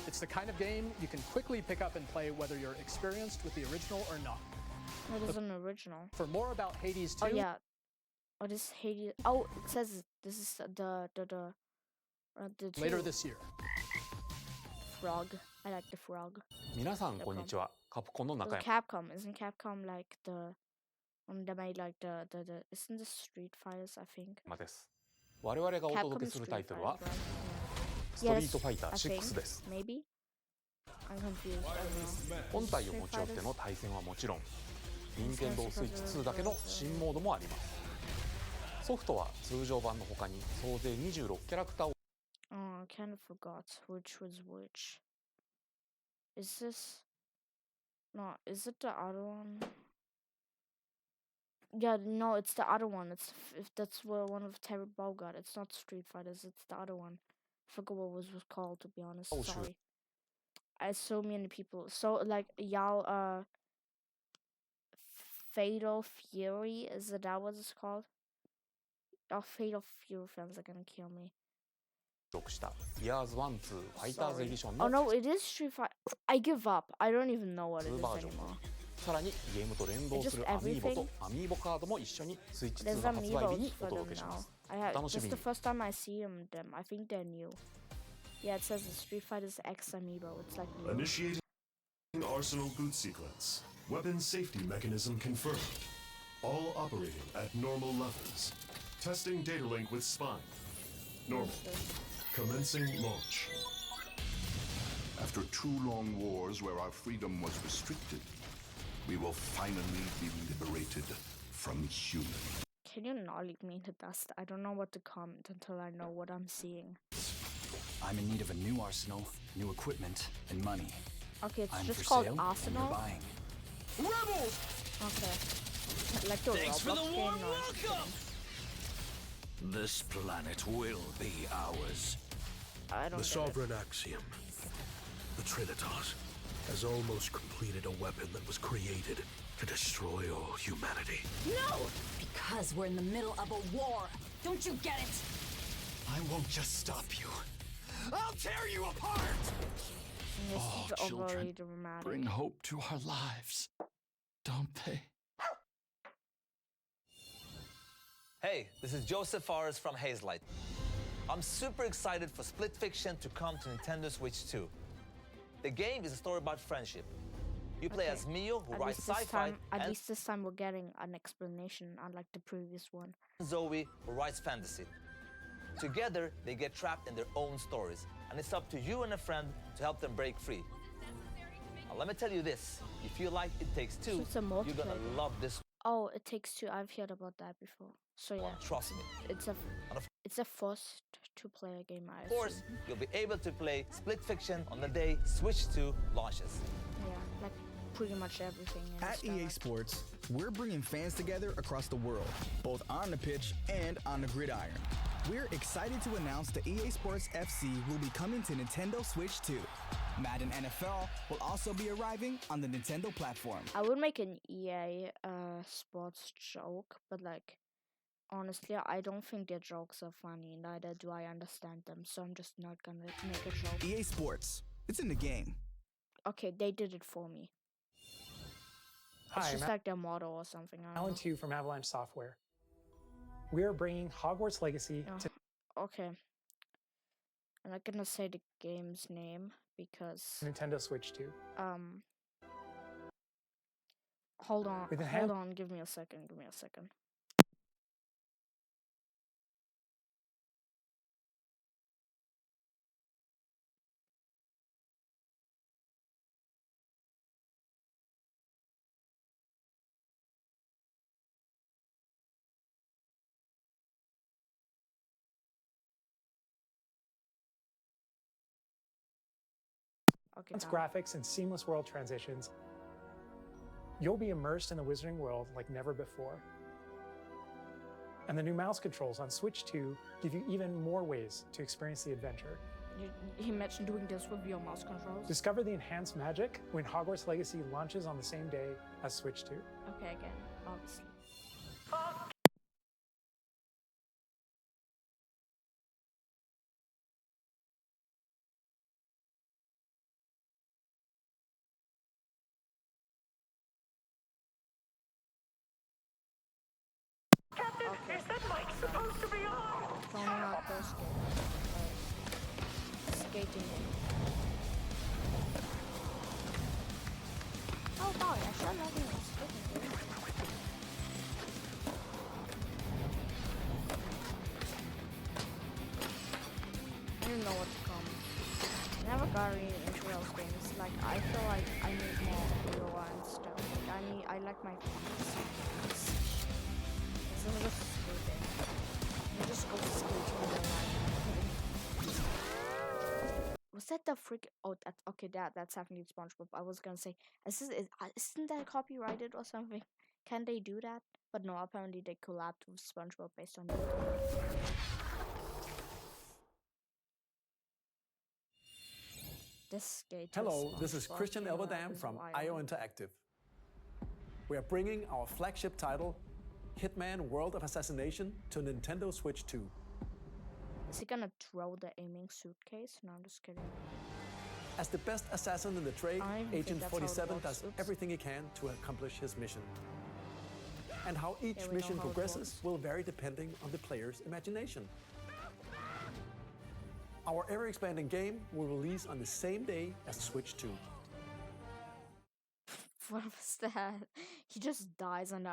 [SPEAKER 13] It's the kind of game you can quickly pick up and play whether you're experienced with the original or not.
[SPEAKER 1] It is an original.
[SPEAKER 13] For more about Hades 2...
[SPEAKER 1] Oh yeah. Oh, this is Hades. Oh, it says this is the
[SPEAKER 13] later this year.
[SPEAKER 1] Frog. I like the frog.
[SPEAKER 14] 皆さんこんにちは。カプコンの中山。
[SPEAKER 1] Capcom. Isn't Capcom like the one that made like the isn't the Street Fighters, I think?
[SPEAKER 14] です。我々がお届けするタイトルはストリートファイター6です。
[SPEAKER 1] Maybe? I'm confused.
[SPEAKER 14] 本体を持ち寄っての対戦はもちろん、任天堂スイッチ2だけの新モードもあります。ソフトは通常版の他に総勢26キャラクターを
[SPEAKER 1] Oh, I kind of forgot which was which. Is this? No, is it the other one? Yeah, no, it's the other one. It's if that's one of Terry Bogard. It's not Street Fighters. It's the other one. I forgot what was called, to be honest.
[SPEAKER 14] Oh,
[SPEAKER 1] sorry.
[SPEAKER 14] sure.
[SPEAKER 1] I so many people. So like y'all Fatal Fury, is that what it's called? Oh, Fatal Fury fans are gonna kill me.
[SPEAKER 14] したYears 1、2ファイターズエディション
[SPEAKER 1] Oh
[SPEAKER 14] の
[SPEAKER 1] no, it is Street Fighter. I give up. I don't even know what it is anymore.
[SPEAKER 14] さらにゲームと連動するアミーボとアミーボカードも一緒にスイッチ2
[SPEAKER 1] There's
[SPEAKER 14] の発売日
[SPEAKER 1] amiibos
[SPEAKER 14] にお
[SPEAKER 1] for
[SPEAKER 14] 届
[SPEAKER 1] them
[SPEAKER 14] けしま
[SPEAKER 1] now.
[SPEAKER 14] す。
[SPEAKER 1] This is the first time I see them. I think they're new. Yeah, it says the Street Fighter's X amiibo. It's like new.
[SPEAKER 15] Initiating arsenal boot sequence. Weapon safety mechanism confirmed. All operating at normal levels. Testing data link with spine. Normal. Commencing launch.
[SPEAKER 16] After 2 long wars where our freedom was restricted, we will finally be liberated from human.
[SPEAKER 1] Can you not leave me in the dust? I don't know what to comment until I know what I'm seeing.
[SPEAKER 17] I'm in need of a new arsenal, new equipment, and money.
[SPEAKER 1] Okay, it's
[SPEAKER 17] I'm
[SPEAKER 1] just
[SPEAKER 17] for
[SPEAKER 1] called
[SPEAKER 17] sale,
[SPEAKER 1] Arsenal.
[SPEAKER 17] and you're buying.
[SPEAKER 10] Rebels!
[SPEAKER 1] Okay. Like the
[SPEAKER 10] Thanks for the
[SPEAKER 1] Roblox
[SPEAKER 10] warm
[SPEAKER 1] game, no, I'm just
[SPEAKER 10] welcome!
[SPEAKER 1] kidding.
[SPEAKER 17] This planet will be ours.
[SPEAKER 1] I don't
[SPEAKER 15] The
[SPEAKER 1] get
[SPEAKER 15] sovereign axiom, the Trinitas, has almost completed a weapon that was created to destroy all humanity.
[SPEAKER 18] No! Because we're in the middle of a war. Don't you get it?
[SPEAKER 17] I won't just stop you. I'll tear you apart!
[SPEAKER 1] This
[SPEAKER 17] Oh,
[SPEAKER 1] is overly
[SPEAKER 17] children,
[SPEAKER 1] dramatic.
[SPEAKER 17] bring hope to our lives, don't they?
[SPEAKER 19] Hey, this is Joseph Forrest from Hazelight. I'm super excited for Split Fiction to come to Nintendo Switch 2. The game is a story about friendship. You play as Mio, who writes sci-fi,
[SPEAKER 1] At least this time we're getting an explanation, unlike the previous one.
[SPEAKER 19] and Zoe, who writes fantasy. Together, they get trapped in their own stories, and it's up to you and a friend to help them break free. Now, let me tell you this. If you like It Takes Two,
[SPEAKER 1] It's a
[SPEAKER 19] you're
[SPEAKER 1] multiplayer
[SPEAKER 19] gonna
[SPEAKER 1] game.
[SPEAKER 19] love this
[SPEAKER 1] Oh, It Takes Two. I've heard about that before. So yeah,
[SPEAKER 19] one, trust me.
[SPEAKER 1] it's a first two-player game. I
[SPEAKER 19] Of course,
[SPEAKER 1] assume.
[SPEAKER 19] you'll be able to play Split Fiction on the day Switch 2 launches.
[SPEAKER 1] Yeah, like pretty much everything. in
[SPEAKER 20] At
[SPEAKER 1] this
[SPEAKER 20] EA
[SPEAKER 1] direct.
[SPEAKER 20] Sports, we're bringing fans together across the world, both on the pitch and on the gridiron. We're excited to announce that EA Sports FC will be coming to Nintendo Switch 2. Madden NFL will also be arriving on the Nintendo platform.
[SPEAKER 1] I would make an EA sports joke, but like honestly, I don't think their jokes are funny. Neither do I understand them, so I'm just not gonna make a joke.
[SPEAKER 20] EA Sports, it's in the game.
[SPEAKER 1] Okay, they did it for me.
[SPEAKER 13] Hi,
[SPEAKER 1] It's just
[SPEAKER 13] I'm
[SPEAKER 1] like their motto or something. I don't
[SPEAKER 13] Alan
[SPEAKER 1] know.
[SPEAKER 13] 2 from Avalanche Software. We're bringing Hogwarts Legacy to
[SPEAKER 1] Okay. I'm not gonna say the game's name because
[SPEAKER 13] Nintendo Switch 2.
[SPEAKER 1] Hold on,
[SPEAKER 13] With a
[SPEAKER 1] hold
[SPEAKER 13] hand-
[SPEAKER 1] on, give me a second, give me a second. Okay.
[SPEAKER 21] Its graphics and seamless world transitions, you'll be immersed in the Wizarding World like never before. And the new mouse controls on Switch 2 give you even more ways to experience the adventure.
[SPEAKER 1] He mentioned doing this with your mouse controls.
[SPEAKER 21] Discover the enhanced magic when Hogwarts Legacy launches on the same day as Switch 2.
[SPEAKER 1] Okay, again, obviously.
[SPEAKER 22] Captain, is that mic supposed to be on?
[SPEAKER 1] Only not this game. Skating game. Oh god, I should have been skating game. I didn't know what to come. I never got really into those games. Like, I feel like I need more real and stuff. Like, I like my fantasy games. This is just skating. You just go skating in the line. Was that the freak? Oh, that's okay. That's definitely SpongeBob. I was gonna say, isn't that copyrighted or something? Can they do that? But no, apparently they collabed with SpongeBob based on YouTube.
[SPEAKER 23] Hello, this is Christian Elverdam from IO Interactive. We are bringing our flagship title, Hitman World of Assassination, to Nintendo Switch 2.
[SPEAKER 1] Is he gonna throw the aiming suitcase? No, I'm just kidding.
[SPEAKER 23] As the best assassin in the trade, Agent 47 does everything he can to accomplish his mission. And how each mission progresses will vary depending on the player's imagination. Our ever-expanding game will release on the same day as Switch 2.
[SPEAKER 1] What was that? He just dies and the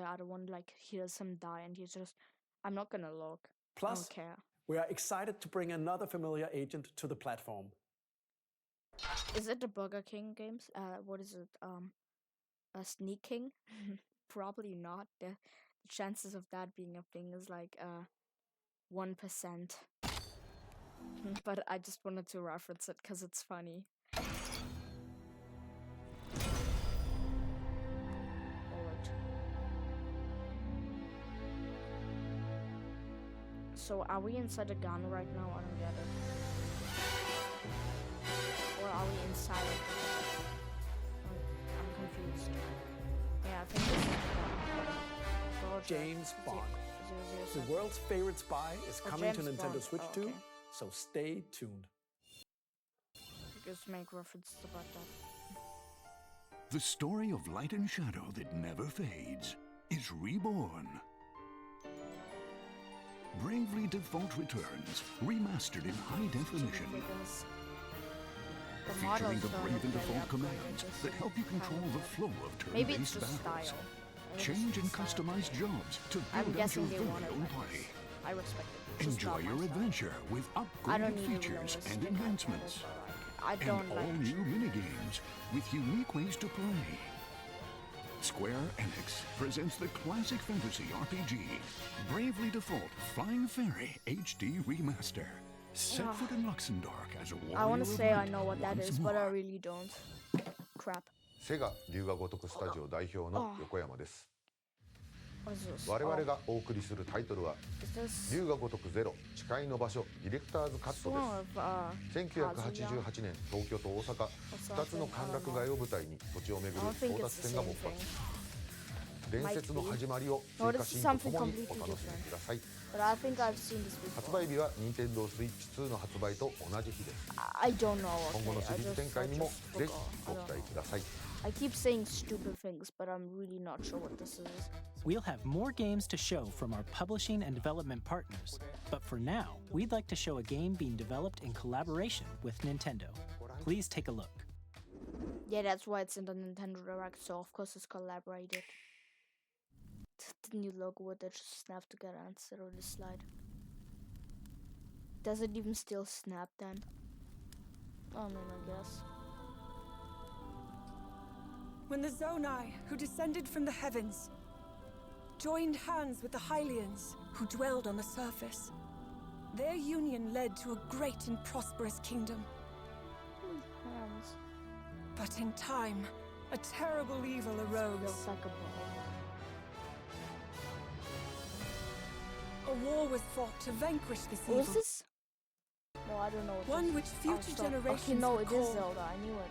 [SPEAKER 1] other one like hears him die and he's just, I'm not gonna look.
[SPEAKER 23] Plus,
[SPEAKER 1] I don't care.
[SPEAKER 23] We are excited to bring another familiar agent to the platform.
[SPEAKER 1] Is it the Burger King games? What is it? Sneak King? Probably not. The chances of that being a thing is like 1%. But I just wanted to reference it because it's funny. Alright. So are we inside a gun right now? I don't get it. Or are we inside it? I'm confused. Yeah, I think this is
[SPEAKER 23] James Bond. The world's favorite spy is coming to Nintendo Switch 2, so stay tuned.
[SPEAKER 1] Just make references about that.
[SPEAKER 16] The story of light and shadow that never fades is reborn. Bravely Default returns, remastered in high definition. Featuring the Brave and Default commands that help you control the flow of turn-based battles. Change and customize jobs to build out your very own party.
[SPEAKER 1] I respect it.
[SPEAKER 16] Enjoy your adventure with upgraded features and enhancements. And all new minigames with unique ways to play. Square Enix presents the classic fantasy RPG, Bravely Default Flying Fairy HD Remaster. Set foot in Luxembourg as a warrior.
[SPEAKER 1] I want to say I know what that is, but I really don't. Crap.
[SPEAKER 24] セガ龍が如くスタジオ代表の横山です。我々がお送りするタイトルは龍が如くゼロ誓いの場所ディレクターズカットです。1988年東京と大阪2つの歓楽街を舞台に土地を巡る争奪戦が勃発。伝説の始まりを追加シーンとともにお楽しみください。発売日は任天堂スイッチ2の発売と同じ日です。今後のシリーズ展開にもぜひご期待ください。
[SPEAKER 1] I keep saying stupid things, but I'm really not sure what this is.
[SPEAKER 3] We'll have more games to show from our publishing and development partners, but for now, we'd like to show a game being developed in collaboration with Nintendo. Please take a look.
[SPEAKER 1] Yeah, that's why it's in the Nintendo Direct, so of course it's collaborated. The new logo would just snap together instead of the slide. Does it even still snap then? I mean, I guess.
[SPEAKER 22] When the Zonai, who descended from the heavens, joined hands with the Hylians, who dwelled on the surface, their union led to a great and prosperous kingdom.
[SPEAKER 1] friends.
[SPEAKER 22] But in time, a terrible evil arose.
[SPEAKER 1] Feels like a ball.
[SPEAKER 22] A war was fought to vanquish this evil.
[SPEAKER 1] What is this? No, I don't know.
[SPEAKER 22] One which future generations
[SPEAKER 1] Okay, no, it
[SPEAKER 22] will
[SPEAKER 1] is
[SPEAKER 22] call
[SPEAKER 1] Zelda. I knew it.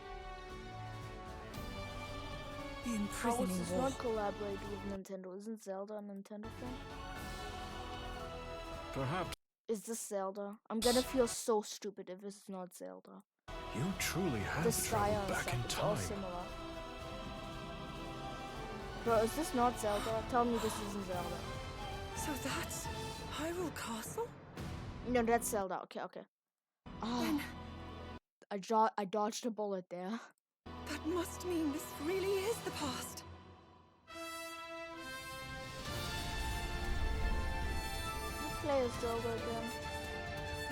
[SPEAKER 22] the
[SPEAKER 1] How is
[SPEAKER 22] imprisoning
[SPEAKER 1] this
[SPEAKER 22] war.
[SPEAKER 1] not collaborated with Nintendo? Isn't Zelda a Nintendo thing?
[SPEAKER 16] Perhaps
[SPEAKER 1] Is this Zelda? I'm gonna feel so stupid if it's not Zelda.
[SPEAKER 16] you truly
[SPEAKER 1] The
[SPEAKER 16] have traveled
[SPEAKER 1] style and
[SPEAKER 16] back
[SPEAKER 1] stuff,
[SPEAKER 16] in
[SPEAKER 1] it's all
[SPEAKER 16] time.
[SPEAKER 1] similar. Bro, is this not Zelda? Tell me this isn't Zelda.
[SPEAKER 22] So that's Hyrule Castle?
[SPEAKER 1] No, that's Zelda. Okay, okay.
[SPEAKER 22] Then
[SPEAKER 1] I dodged a bullet there.
[SPEAKER 22] that must mean this really is the past.
[SPEAKER 1] You play as Zelda again?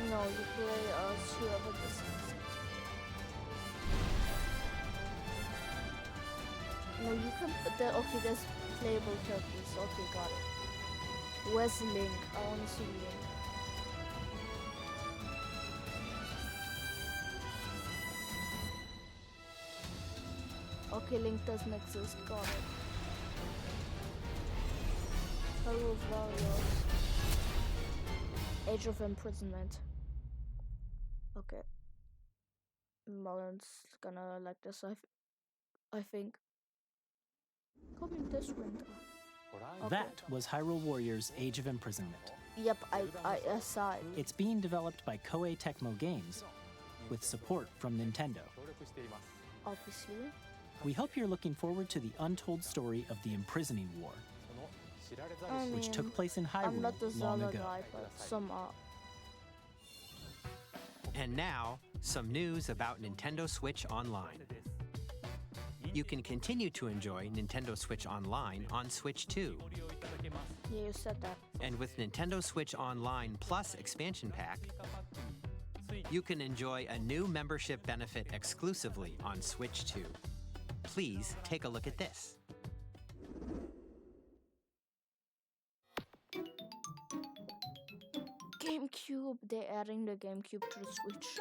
[SPEAKER 1] No, you play as whoever this is. No, you can. Okay, there's playable characters. Okay, got it. Where's Link? I want to see Link. Okay, Link doesn't exist. Got it. Hyrule Warriors. Age of Imprisonment. Okay. Mullen's gonna like this, I think. Coming this winter. Okay.
[SPEAKER 3] That was Hyrule Warriors Age of Imprisonment.
[SPEAKER 1] Yep, I saw it.
[SPEAKER 3] It's being developed by Koei Tecmo Games with support from Nintendo.
[SPEAKER 1] Obviously.
[SPEAKER 3] We hope you're looking forward to the untold story of the Imprisoning War, which took place in
[SPEAKER 1] I'm
[SPEAKER 3] Hyrule
[SPEAKER 1] not the
[SPEAKER 3] long
[SPEAKER 1] Zelda
[SPEAKER 3] ago.
[SPEAKER 1] guy, but some are.
[SPEAKER 4] And now, some news about Nintendo Switch Online. You can continue to enjoy Nintendo Switch Online on Switch 2.
[SPEAKER 1] Yeah, you said that.
[SPEAKER 4] And with Nintendo Switch Online Plus expansion pack, you can enjoy a new membership benefit exclusively on Switch 2. Please take a look at this.
[SPEAKER 1] GameCube, they're adding the GameCube to the Switch.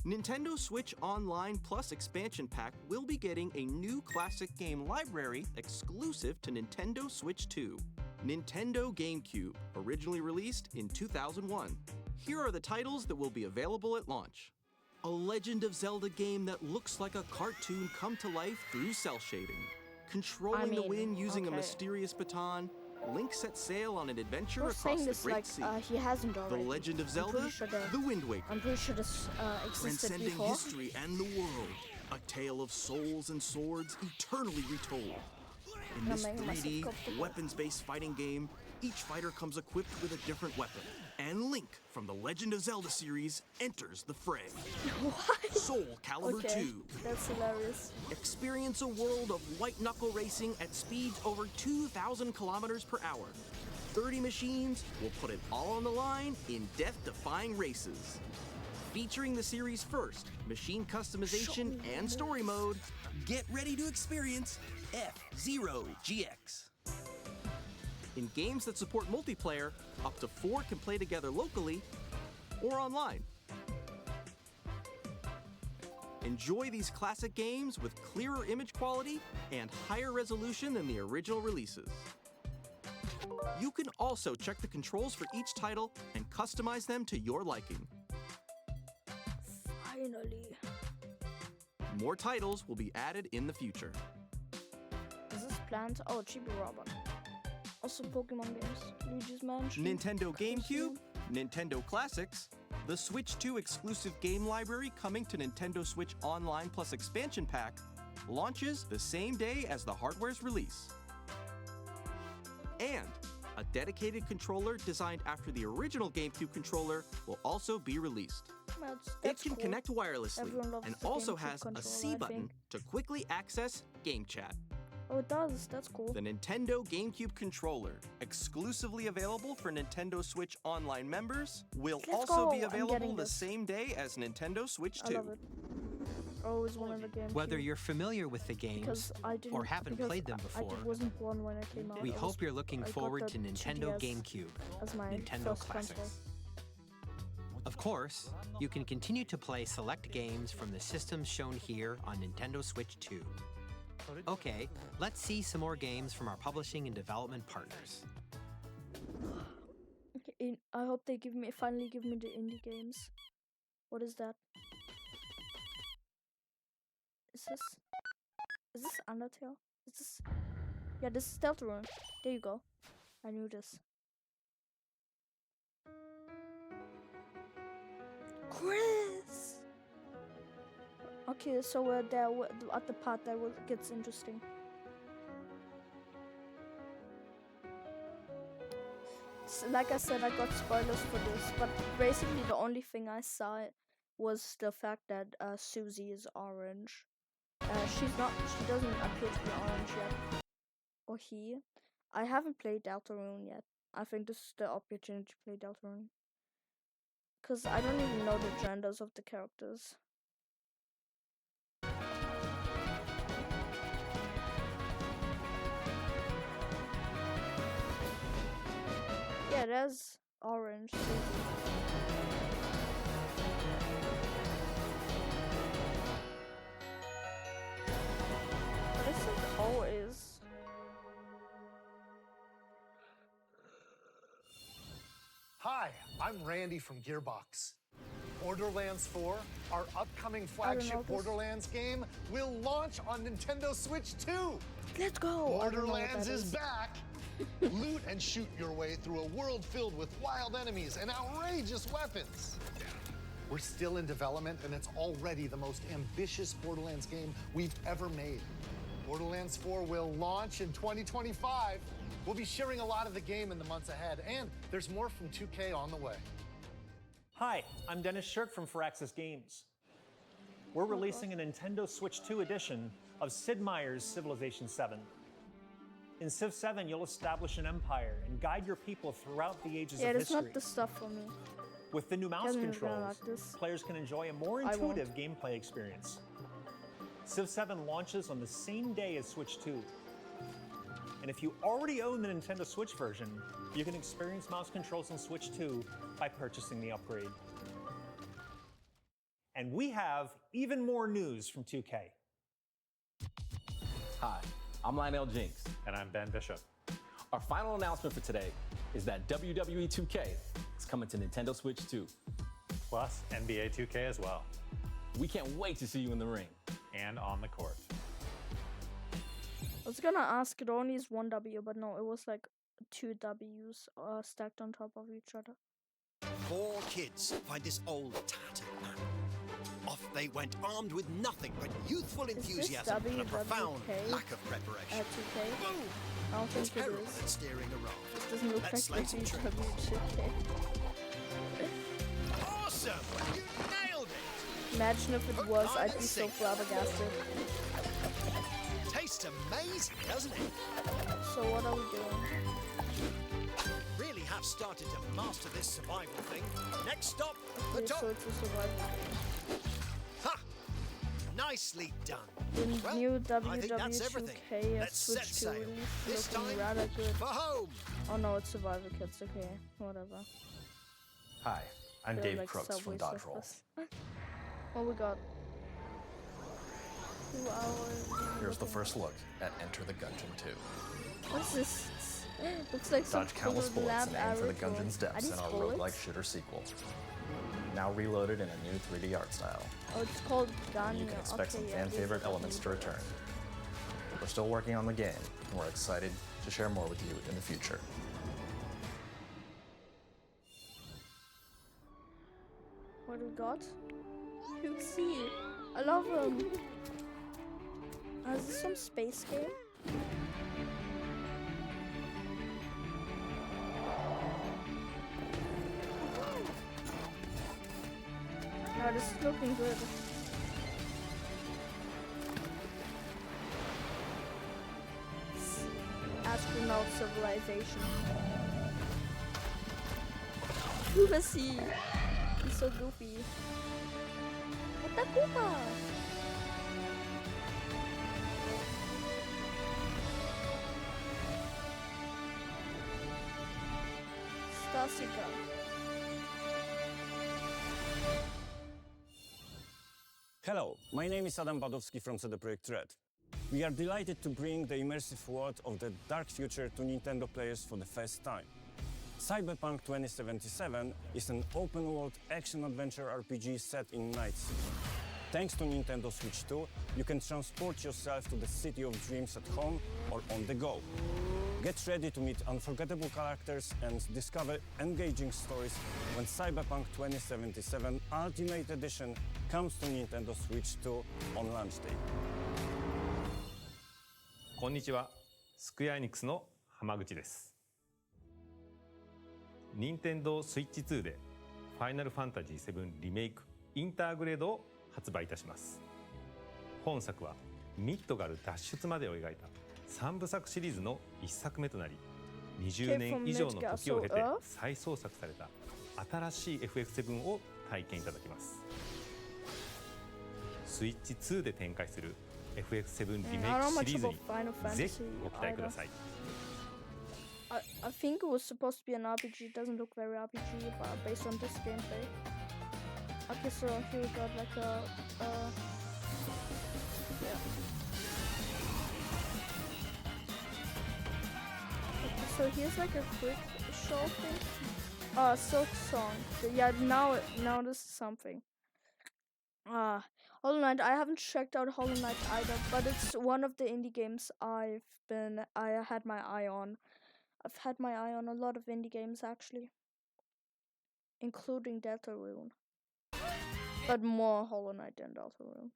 [SPEAKER 5] Nintendo Switch Online Plus expansion pack will be getting a new classic game library exclusive to Nintendo Switch 2. Nintendo GameCube, originally released in 2001. Here are the titles that will be available at launch. A Legend of Zelda game that looks like a cartoon come to life through cell shading. Controlling the wind using a mysterious baton, Link sets sail on an adventure across the Great Sea.
[SPEAKER 1] He hasn't already.
[SPEAKER 5] The Legend of Zelda, The Wind Waker.
[SPEAKER 1] I'm pretty sure this existed
[SPEAKER 5] Transcending
[SPEAKER 1] before.
[SPEAKER 5] history and the world. A tale of souls and swords eternally retold. In this 3D, weapons-based fighting game, each fighter comes equipped with a different weapon. And Link from the Legend of Zelda series enters the fray.
[SPEAKER 1] What?
[SPEAKER 5] Soul Calibur 2.
[SPEAKER 1] That's hilarious.
[SPEAKER 5] Experience a world of white-knuckle racing at speeds over 2,000 kilometers per hour. 30 machines will put it all on the line in death-defying races. Featuring the series' first machine customization and story mode, get ready to experience F-Zero GX. In games that support multiplayer, up to 4 can play together locally or online. Enjoy these classic games with clearer image quality and higher resolution than the original releases. You can also check the controls for each title and customize them to your liking.
[SPEAKER 1] Finally.
[SPEAKER 5] More titles will be added in the future.
[SPEAKER 1] Is this planned? Oh, Chibi Robot. Also Pokemon games. Luigi's Mansion.
[SPEAKER 5] Nintendo GameCube, Nintendo Classics, the Switch 2 exclusive game library coming to Nintendo Switch Online Plus expansion pack launches the same day as the hardware's release. And a dedicated controller designed after the original GameCube controller will also be released. It can connect wirelessly and also has a C button to quickly access Game Chat.
[SPEAKER 1] Oh, it does. That's cool.
[SPEAKER 5] The Nintendo GameCube controller, exclusively available for Nintendo Switch Online members, will also be available the same day as Nintendo Switch 2.
[SPEAKER 1] I love it. Always one of the games.
[SPEAKER 4] Whether you're familiar with the games or haven't played them before,
[SPEAKER 1] I wasn't born when it came out.
[SPEAKER 4] we hope you're looking forward to Nintendo GameCube,
[SPEAKER 1] as my
[SPEAKER 4] Nintendo
[SPEAKER 1] first
[SPEAKER 4] Classics.
[SPEAKER 1] console.
[SPEAKER 4] Of course, you can continue to play select games from the systems shown here on Nintendo Switch 2. Okay, let's see some more games from our publishing and development partners.
[SPEAKER 1] Okay, I hope they finally give me the indie games. What is that? Is this Undertale? Is this? Yeah, this is Deltarune. There you go. I knew this. Chris! Okay, so we're there at the part that gets interesting. So, like I said, I got spoilers for this, but basically the only thing I saw was the fact that Susie is orange. She doesn't appear to be orange yet. Or he. I haven't played Deltarune yet. I think this is the opportunity to play Deltarune. Because I don't even know the genders of the characters. Yeah, there's orange. But it's like always.
[SPEAKER 17] Hi, I'm Randy from Gearbox. Borderlands 4, our upcoming flagship Borderlands game, will launch on Nintendo Switch 2.
[SPEAKER 1] Let's go!
[SPEAKER 17] Borderlands is back! Loot and shoot your way through a world filled with wild enemies and outrageous weapons. We're still in development, and it's already the most ambitious Borderlands game we've ever made. Borderlands 4 will launch in 2025. We'll be sharing a lot of the game in the months ahead, and there's more from 2K on the way.
[SPEAKER 6] Hi, I'm Dennis Shirk from Firaxis Games. We're releasing a Nintendo Switch 2 edition of Sid Meier's Civilization 7. In Civ 7, you'll establish an empire and guide your people throughout the ages of history.
[SPEAKER 1] Yeah, that's not the stuff for me.
[SPEAKER 6] With the new mouse controls, players can enjoy a more intuitive gameplay experience. Civ 7 launches on the same day as Switch 2. And if you already own the Nintendo Switch version, you can experience mouse controls on Switch 2 by purchasing the upgrade. And we have even more news from 2K.
[SPEAKER 7] Hi, I'm Lionel Jinks.
[SPEAKER 8] And I'm Ben Bishop.
[SPEAKER 7] Our final announcement for today is that WWE 2K is coming to Nintendo Switch 2.
[SPEAKER 8] Plus NBA 2K as well.
[SPEAKER 7] We can't wait to see you in the ring.
[SPEAKER 8] And on the court.
[SPEAKER 1] I was gonna ask, it only is one W, but no, it was like 2 W's stacked on top of each other.
[SPEAKER 9] 4 kids find this old tattered man. Off they went, armed with nothing but youthful enthusiasm and a profound lack of preparation. Boom!
[SPEAKER 1] I don't think
[SPEAKER 9] Terrible
[SPEAKER 1] it is.
[SPEAKER 9] at steering a raft.
[SPEAKER 1] This doesn't look
[SPEAKER 9] Let's
[SPEAKER 1] like
[SPEAKER 9] slay some
[SPEAKER 1] WWE 2K.
[SPEAKER 9] Awesome! You nailed it!
[SPEAKER 1] Imagine if it was, I'd be so flabbergasted.
[SPEAKER 9] Tastes amazing, doesn't it?
[SPEAKER 1] So what are we doing?
[SPEAKER 9] Really have started to master this survival thing. Next stop, the
[SPEAKER 1] Okay,
[SPEAKER 9] top.
[SPEAKER 1] so it's a survival game.
[SPEAKER 9] Ha! Nicely done.
[SPEAKER 1] The new
[SPEAKER 9] I think that's
[SPEAKER 1] WWE
[SPEAKER 9] everything.
[SPEAKER 1] 2K
[SPEAKER 9] Let's
[SPEAKER 1] Switch
[SPEAKER 9] set
[SPEAKER 1] 2
[SPEAKER 9] sail.
[SPEAKER 1] release
[SPEAKER 9] This
[SPEAKER 1] looking
[SPEAKER 9] time
[SPEAKER 1] rather good.
[SPEAKER 9] for home.
[SPEAKER 1] Oh no, it's Survivor Kids. Okay, whatever.
[SPEAKER 8] Hi, I'm
[SPEAKER 1] They're
[SPEAKER 8] Dave
[SPEAKER 1] like
[SPEAKER 8] Crooks from
[SPEAKER 1] Subway
[SPEAKER 8] Dodge Roll.
[SPEAKER 1] Surfers. What we got? 2 hours.
[SPEAKER 25] Here's the first look at Enter the Gungeon 2.
[SPEAKER 1] What's this? Looks like some
[SPEAKER 25] Dodge countless
[SPEAKER 1] sort of
[SPEAKER 25] bullets
[SPEAKER 1] lab
[SPEAKER 25] and aim for the
[SPEAKER 1] arrow drone.
[SPEAKER 25] Gungeon's
[SPEAKER 1] Are
[SPEAKER 25] depths
[SPEAKER 1] these
[SPEAKER 25] in our
[SPEAKER 1] bullets?
[SPEAKER 25] roguelike shooter sequel. Now reloaded in a new 3D art style.
[SPEAKER 1] Oh, it's called Ganya.
[SPEAKER 25] You can expect some
[SPEAKER 1] okay, yeah,
[SPEAKER 25] fan
[SPEAKER 1] these
[SPEAKER 25] favorite
[SPEAKER 1] are
[SPEAKER 25] elements to return. We're still working on the game, and we're excited to share more with you in the future.
[SPEAKER 1] What do we got? Huxi. I love him. Is this some space game? No, this is looking good. Astronaut civilization. Who is he? He's so goofy. What the Koopa? Stasika.
[SPEAKER 2] Hello, my name is Adam Badowski from CD Projekt Red. We are delighted to bring the immersive world of the dark future to Nintendo players for the first time. Cyberpunk 2077 is an open-world action-adventure RPG set in Night City. Thanks to Nintendo Switch 2, you can transport yourself to the city of dreams at home or on the go. Get ready to meet unforgettable characters and discover engaging stories when Cyberpunk 2077 Ultimate Edition comes to Nintendo Switch 2 on launch day.
[SPEAKER 8] こんにちは、スクエアエニックスの浜口です。任天堂スイッチ2でファイナルファンタジー7リメイクインターグレードを発売いたします。本作はミッドガル脱出までを描いた3部作シリーズの1作目となり、20年以上の時を経て再創作された新しい FF7 を体験いただきます。スイッチ2で展開する FF7 リメイクシリーズにぜひご期待ください。
[SPEAKER 1] I think it was supposed to be an RPG. It doesn't look very RPG, but based on this gameplay. Okay, so here we got like a yeah. Okay, so here's like a quick show thing. Silk Song. Yeah, now this is something. Hollow Knight. I haven't checked out Hollow Knight either, but it's one of the indie games I had my eye on. I've had my eye on a lot of indie games actually, including Deltarune, but more Hollow Knight than Deltarune.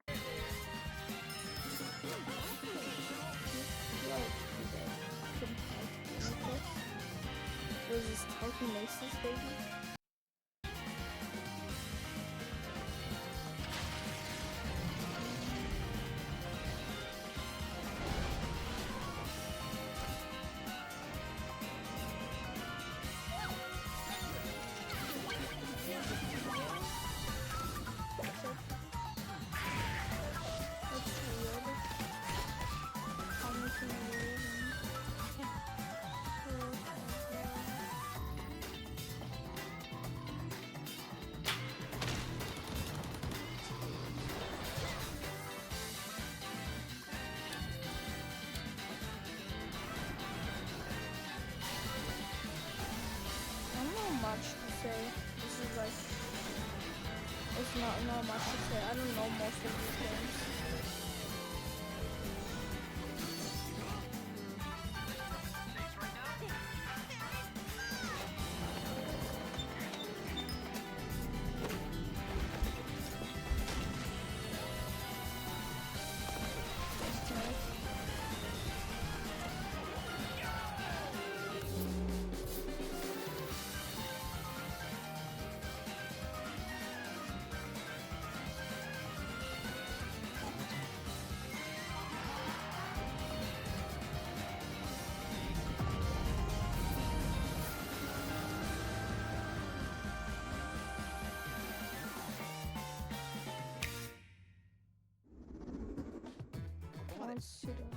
[SPEAKER 1] There's this telekinesis baby. Much to say. This is like, it's not much to say. I don't know most of these games.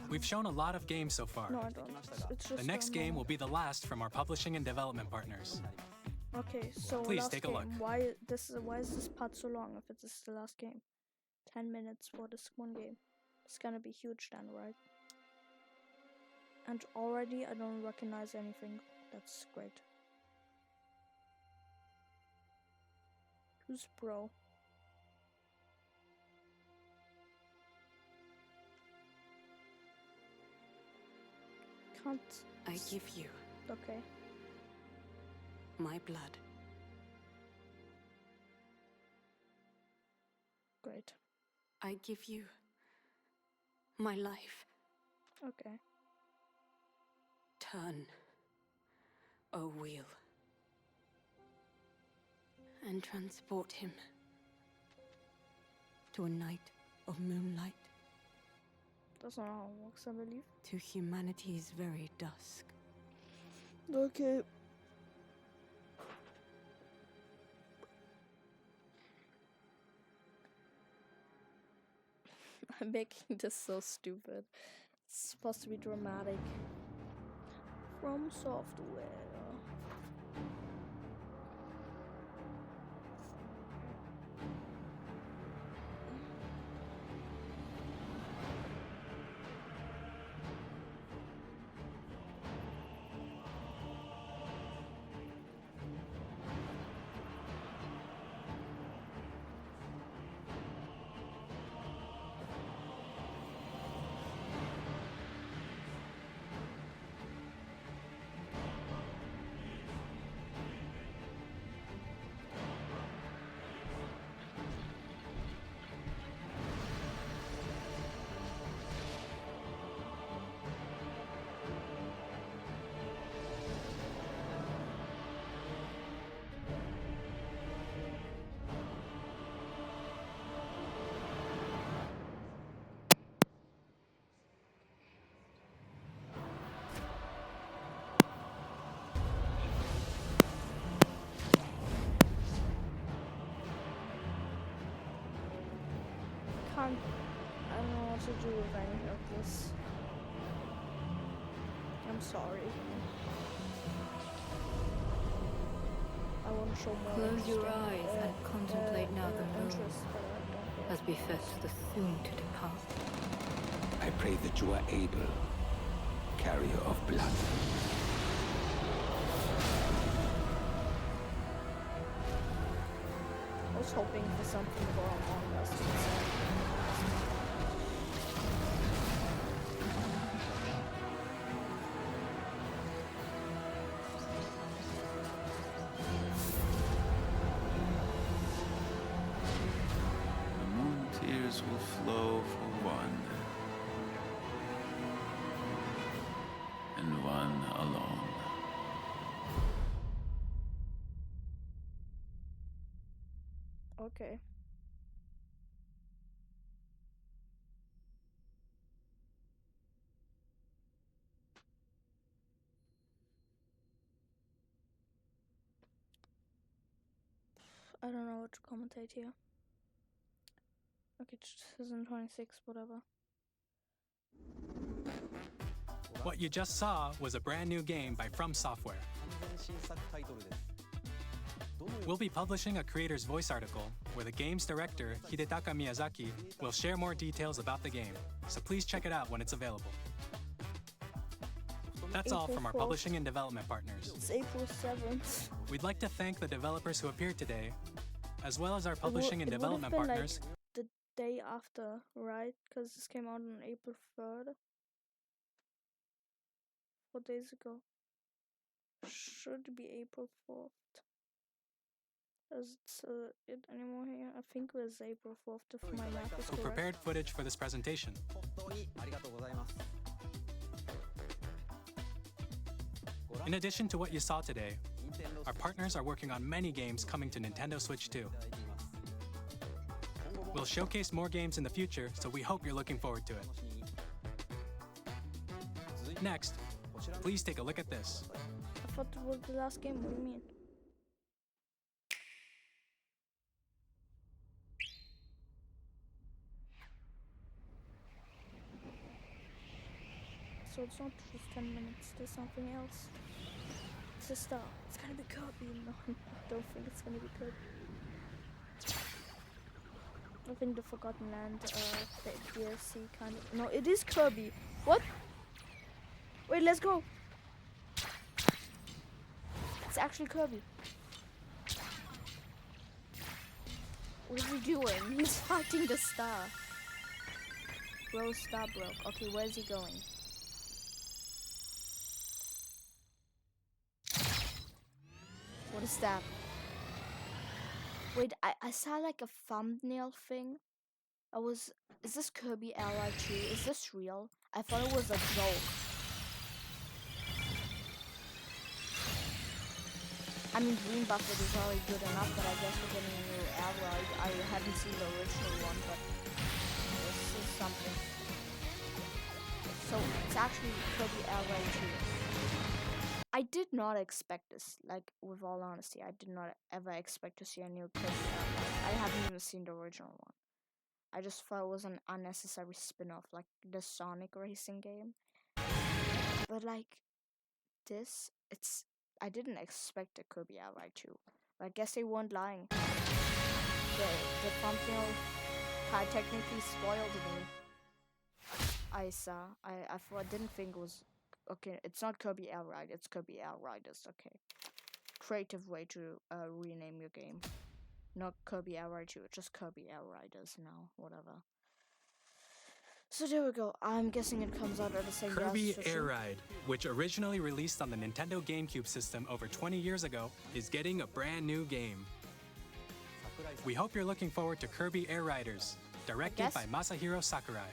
[SPEAKER 10] We've shown a lot of games so far.
[SPEAKER 1] No, I don't. It's just
[SPEAKER 10] the next game will be the last from our publishing and development partners.
[SPEAKER 1] Okay, so
[SPEAKER 10] please
[SPEAKER 1] last
[SPEAKER 10] take a
[SPEAKER 1] game.
[SPEAKER 10] look.
[SPEAKER 1] Why is this part so long if it's the last game? 10 minutes for this one game. It's gonna be huge then, right? And already I don't recognize anything. That's great. Who's bro? Can't.
[SPEAKER 11] I give you.
[SPEAKER 1] Okay.
[SPEAKER 11] My blood.
[SPEAKER 1] Great.
[SPEAKER 11] I give you my life.
[SPEAKER 1] Okay.
[SPEAKER 11] Turn, O wheel, and transport him to a night of moonlight.
[SPEAKER 1] That's not how it works, I believe.
[SPEAKER 11] To humanity's very dusk.
[SPEAKER 1] Okay. I'm making this so stupid. It's supposed to be dramatic. From Software. can't. I don't know what to do with any of this. I'm sorry. I want to show more.
[SPEAKER 11] Close your eyes and contemplate now the moon, as befits the soon to depart.
[SPEAKER 12] I pray that you are able, carrier of blood.
[SPEAKER 1] I was hoping for something for Among Us.
[SPEAKER 12] Tears will flow for one, and one alone.
[SPEAKER 1] Okay. I don't know what to commentate here. Okay, 2026, whatever.
[SPEAKER 10] What you just saw was a brand new game by From Software. We'll be publishing a creator's voice article where the game's director, Hidetaka Miyazaki, will share more details about the game, so please check it out when it's available. That's all from our publishing and development partners.
[SPEAKER 1] It's April 7th.
[SPEAKER 10] We'd like to thank the developers who appeared today, as well as our publishing and development partners.
[SPEAKER 1] Like the day after, right? Because this came out on April 3rd. 4 days ago. Should be April 4th. Is it anymore here? I think it was April 4th if my math is
[SPEAKER 10] who
[SPEAKER 1] correct.
[SPEAKER 10] prepared footage for this presentation. In addition to what you saw today, our partners are working on many games coming to Nintendo Switch 2. We'll showcase more games in the future, so we hope you're looking forward to it. Next, please take a look at this.
[SPEAKER 1] I thought it was the last game. What do you mean? So it's not just 10 minutes, there's something else. It's a star. It's gonna be Kirby. No, I don't think it's gonna be Kirby. I think the Forgotten Land the DLC kind of. No, it is Kirby. What? Wait, let's go. It's actually Kirby. What is he doing? He's fighting the star. Bro, star broke. Okay, where's he going? What is that? Wait, I saw like a thumbnail thing. Is this Kirby Ally 2? Is this real? I thought it was a joke. I mean, Green Bucket is already good enough, but I guess we're getting a new ally. I haven't seen the original one, but this is something. So it's actually Kirby Ally 2. I did not expect this, like, with all honesty. I did not ever expect to see a new Kirby Ally. I haven't even seen the original one. I just thought it was an unnecessary spin-off, like the Sonic racing game. But like, this, I didn't expect a Kirby Ally 2. But I guess they weren't lying. The thumbnail kind of technically spoiled me. I didn't think it was... Okay, it's not Kirby Air Ride, it's Kirby Air Riders, okay. Creative way to rename your game. Not Kirby Air Ride 2, just Kirby Air Riders now, whatever. So there we go, I'm guessing it comes out at the same time.
[SPEAKER 10] Kirby Air Ride, which originally released on the Nintendo GameCube system over 20 years ago, is getting a brand new game. We hope you're looking forward to Kirby Air Riders, directed by Masahiro Sakurai.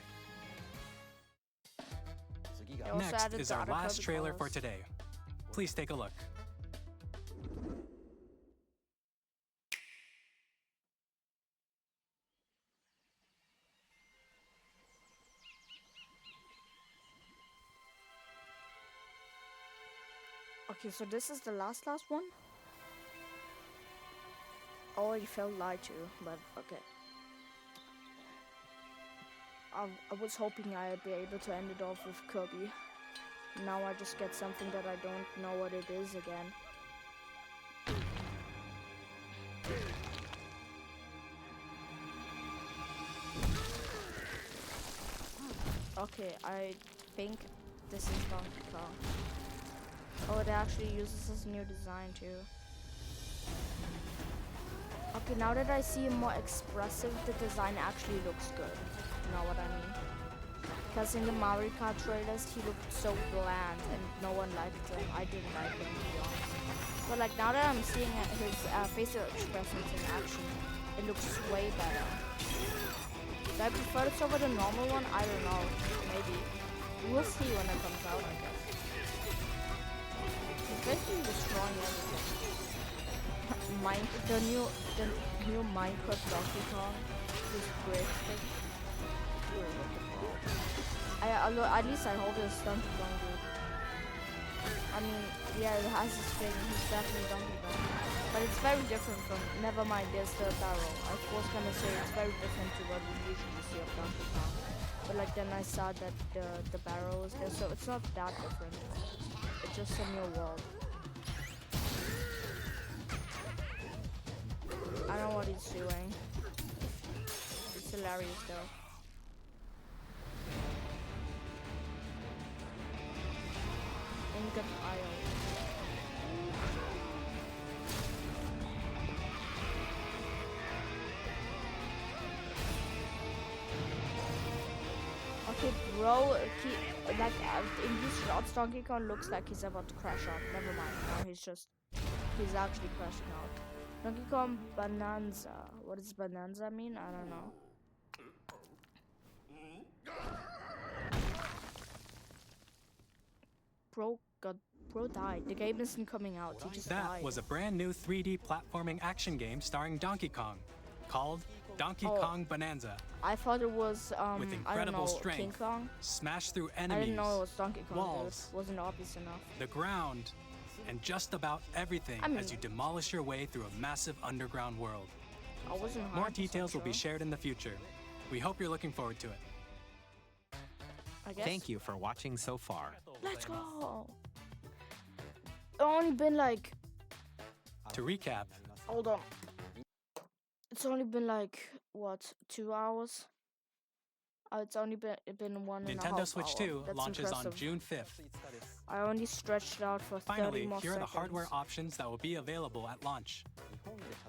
[SPEAKER 10] Next is our last trailer for today. Please take a look.
[SPEAKER 1] Okay, so this is the last one? I already felt lied to, but okay. I was hoping I'd be able to end it off with Kirby. Now I just get something that I don't know what it is again. Okay, I think this is Donkey Kong. Oh, it actually uses this new design too. Okay, now that I see him more expressive, the design actually looks good. You know what I mean? Because in the Mario Kart trailers, he looked so bland and no one liked him. I didn't like him, to be honest. But like now that I'm seeing his facial expressions in action, it looks way better. Do I prefer this over the normal one? I don't know. Maybe. We'll see when it comes out, I guess. He's basically destroying everything. The new Minecraft Donkey Kong is great. At least I hope it's Donkey Kong, dude. I mean, yeah, it has this thing. He's definitely Donkey Kong. But it's very different from, never mind, there's the barrel. I was gonna say it's very different to what we usually see of Donkey Kong. But like then I saw that the barrel is there, so it's not that different. It's just a new world. I don't know what he's doing. It's hilarious though. Ingot Isle. Okay, bro, like in these shots, Donkey Kong looks like he's about to crash out. Never mind. Now he's actually crashing out. Donkey Kong Bonanza. What does Bonanza mean? I don't know. Bro died. The game isn't coming out. He just died.
[SPEAKER 10] That was a brand new 3D platforming action game starring Donkey Kong, called Donkey Kong Bonanza.
[SPEAKER 1] I thought it was
[SPEAKER 10] with incredible strength,
[SPEAKER 1] King Kong.
[SPEAKER 10] Smash through enemies.
[SPEAKER 1] I didn't know it was Donkey Kong.
[SPEAKER 10] Walls,
[SPEAKER 1] it wasn't obvious enough.
[SPEAKER 10] The ground, and just about everything as you demolish your way through a massive underground world.
[SPEAKER 1] I wasn't
[SPEAKER 10] More details will be shared in the future. We hope you're looking forward to it.
[SPEAKER 1] I guess.
[SPEAKER 4] Thank you for watching so far.
[SPEAKER 1] Let's go. It's only been like.
[SPEAKER 10] To recap.
[SPEAKER 1] Hold on. It's only been like what, 2 hours? It's only been 1.5 hours.
[SPEAKER 10] Nintendo Switch 2
[SPEAKER 1] That's
[SPEAKER 10] launches
[SPEAKER 1] impressive.
[SPEAKER 10] on June 5th.
[SPEAKER 1] I only stretched it out for 30
[SPEAKER 10] Finally,
[SPEAKER 1] more
[SPEAKER 10] here are the
[SPEAKER 1] seconds.
[SPEAKER 10] hardware options that will be available at launch.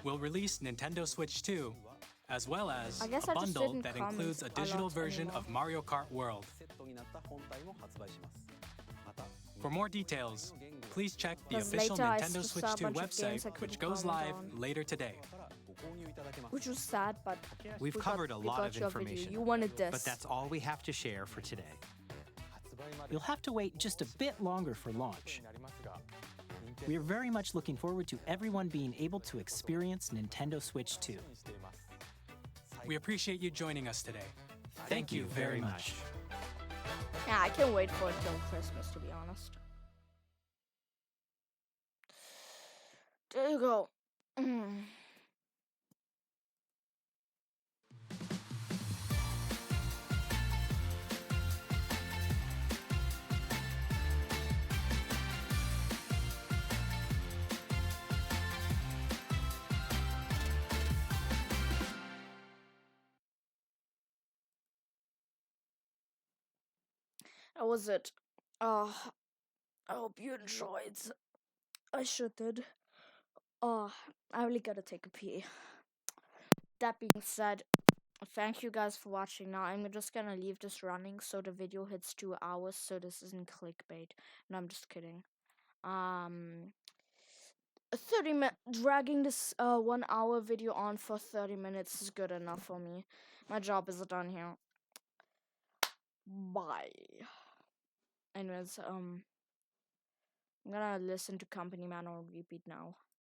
[SPEAKER 10] We'll release Nintendo Switch 2, as well as
[SPEAKER 1] I guess
[SPEAKER 10] a
[SPEAKER 1] I just
[SPEAKER 10] bundle
[SPEAKER 1] didn't
[SPEAKER 10] that
[SPEAKER 1] comment
[SPEAKER 10] includes a
[SPEAKER 1] a
[SPEAKER 10] digital
[SPEAKER 1] lot
[SPEAKER 10] version
[SPEAKER 1] anymore.
[SPEAKER 10] of Mario Kart World. For more details, please check the
[SPEAKER 1] Because
[SPEAKER 10] official
[SPEAKER 1] later I
[SPEAKER 10] Nintendo
[SPEAKER 1] just
[SPEAKER 10] Switch
[SPEAKER 1] saw a
[SPEAKER 10] 2
[SPEAKER 1] bunch of games I
[SPEAKER 10] website, which
[SPEAKER 1] couldn't
[SPEAKER 10] goes
[SPEAKER 1] comment
[SPEAKER 10] live
[SPEAKER 1] on.
[SPEAKER 10] later today.
[SPEAKER 1] Which was sad, but
[SPEAKER 4] We've
[SPEAKER 1] we
[SPEAKER 4] covered
[SPEAKER 1] got,
[SPEAKER 4] a
[SPEAKER 1] we
[SPEAKER 4] lot
[SPEAKER 1] got
[SPEAKER 4] of
[SPEAKER 1] your video.
[SPEAKER 4] information,
[SPEAKER 1] You wanted this.
[SPEAKER 4] but that's all we have to share for today.
[SPEAKER 3] You'll have to wait just a bit longer for launch. We are very much looking forward to everyone being able to experience Nintendo Switch 2.
[SPEAKER 10] We appreciate you joining us today. Thank you very much.
[SPEAKER 1] Yeah, I can't wait for it till Christmas, to be honest. There you go. That was it. I hope you enjoyed. I sure did. I really gotta take a pee. That being said, thank you guys for watching. Now I'm just gonna leave this running so the video hits 2 hours, so this isn't clickbait. No, I'm just kidding. 30 minutes, dragging this 1 hour video on for 30 minutes is good enough for me. My job is done here. Bye. Anyways, I'm gonna listen to Company Man on repeat now.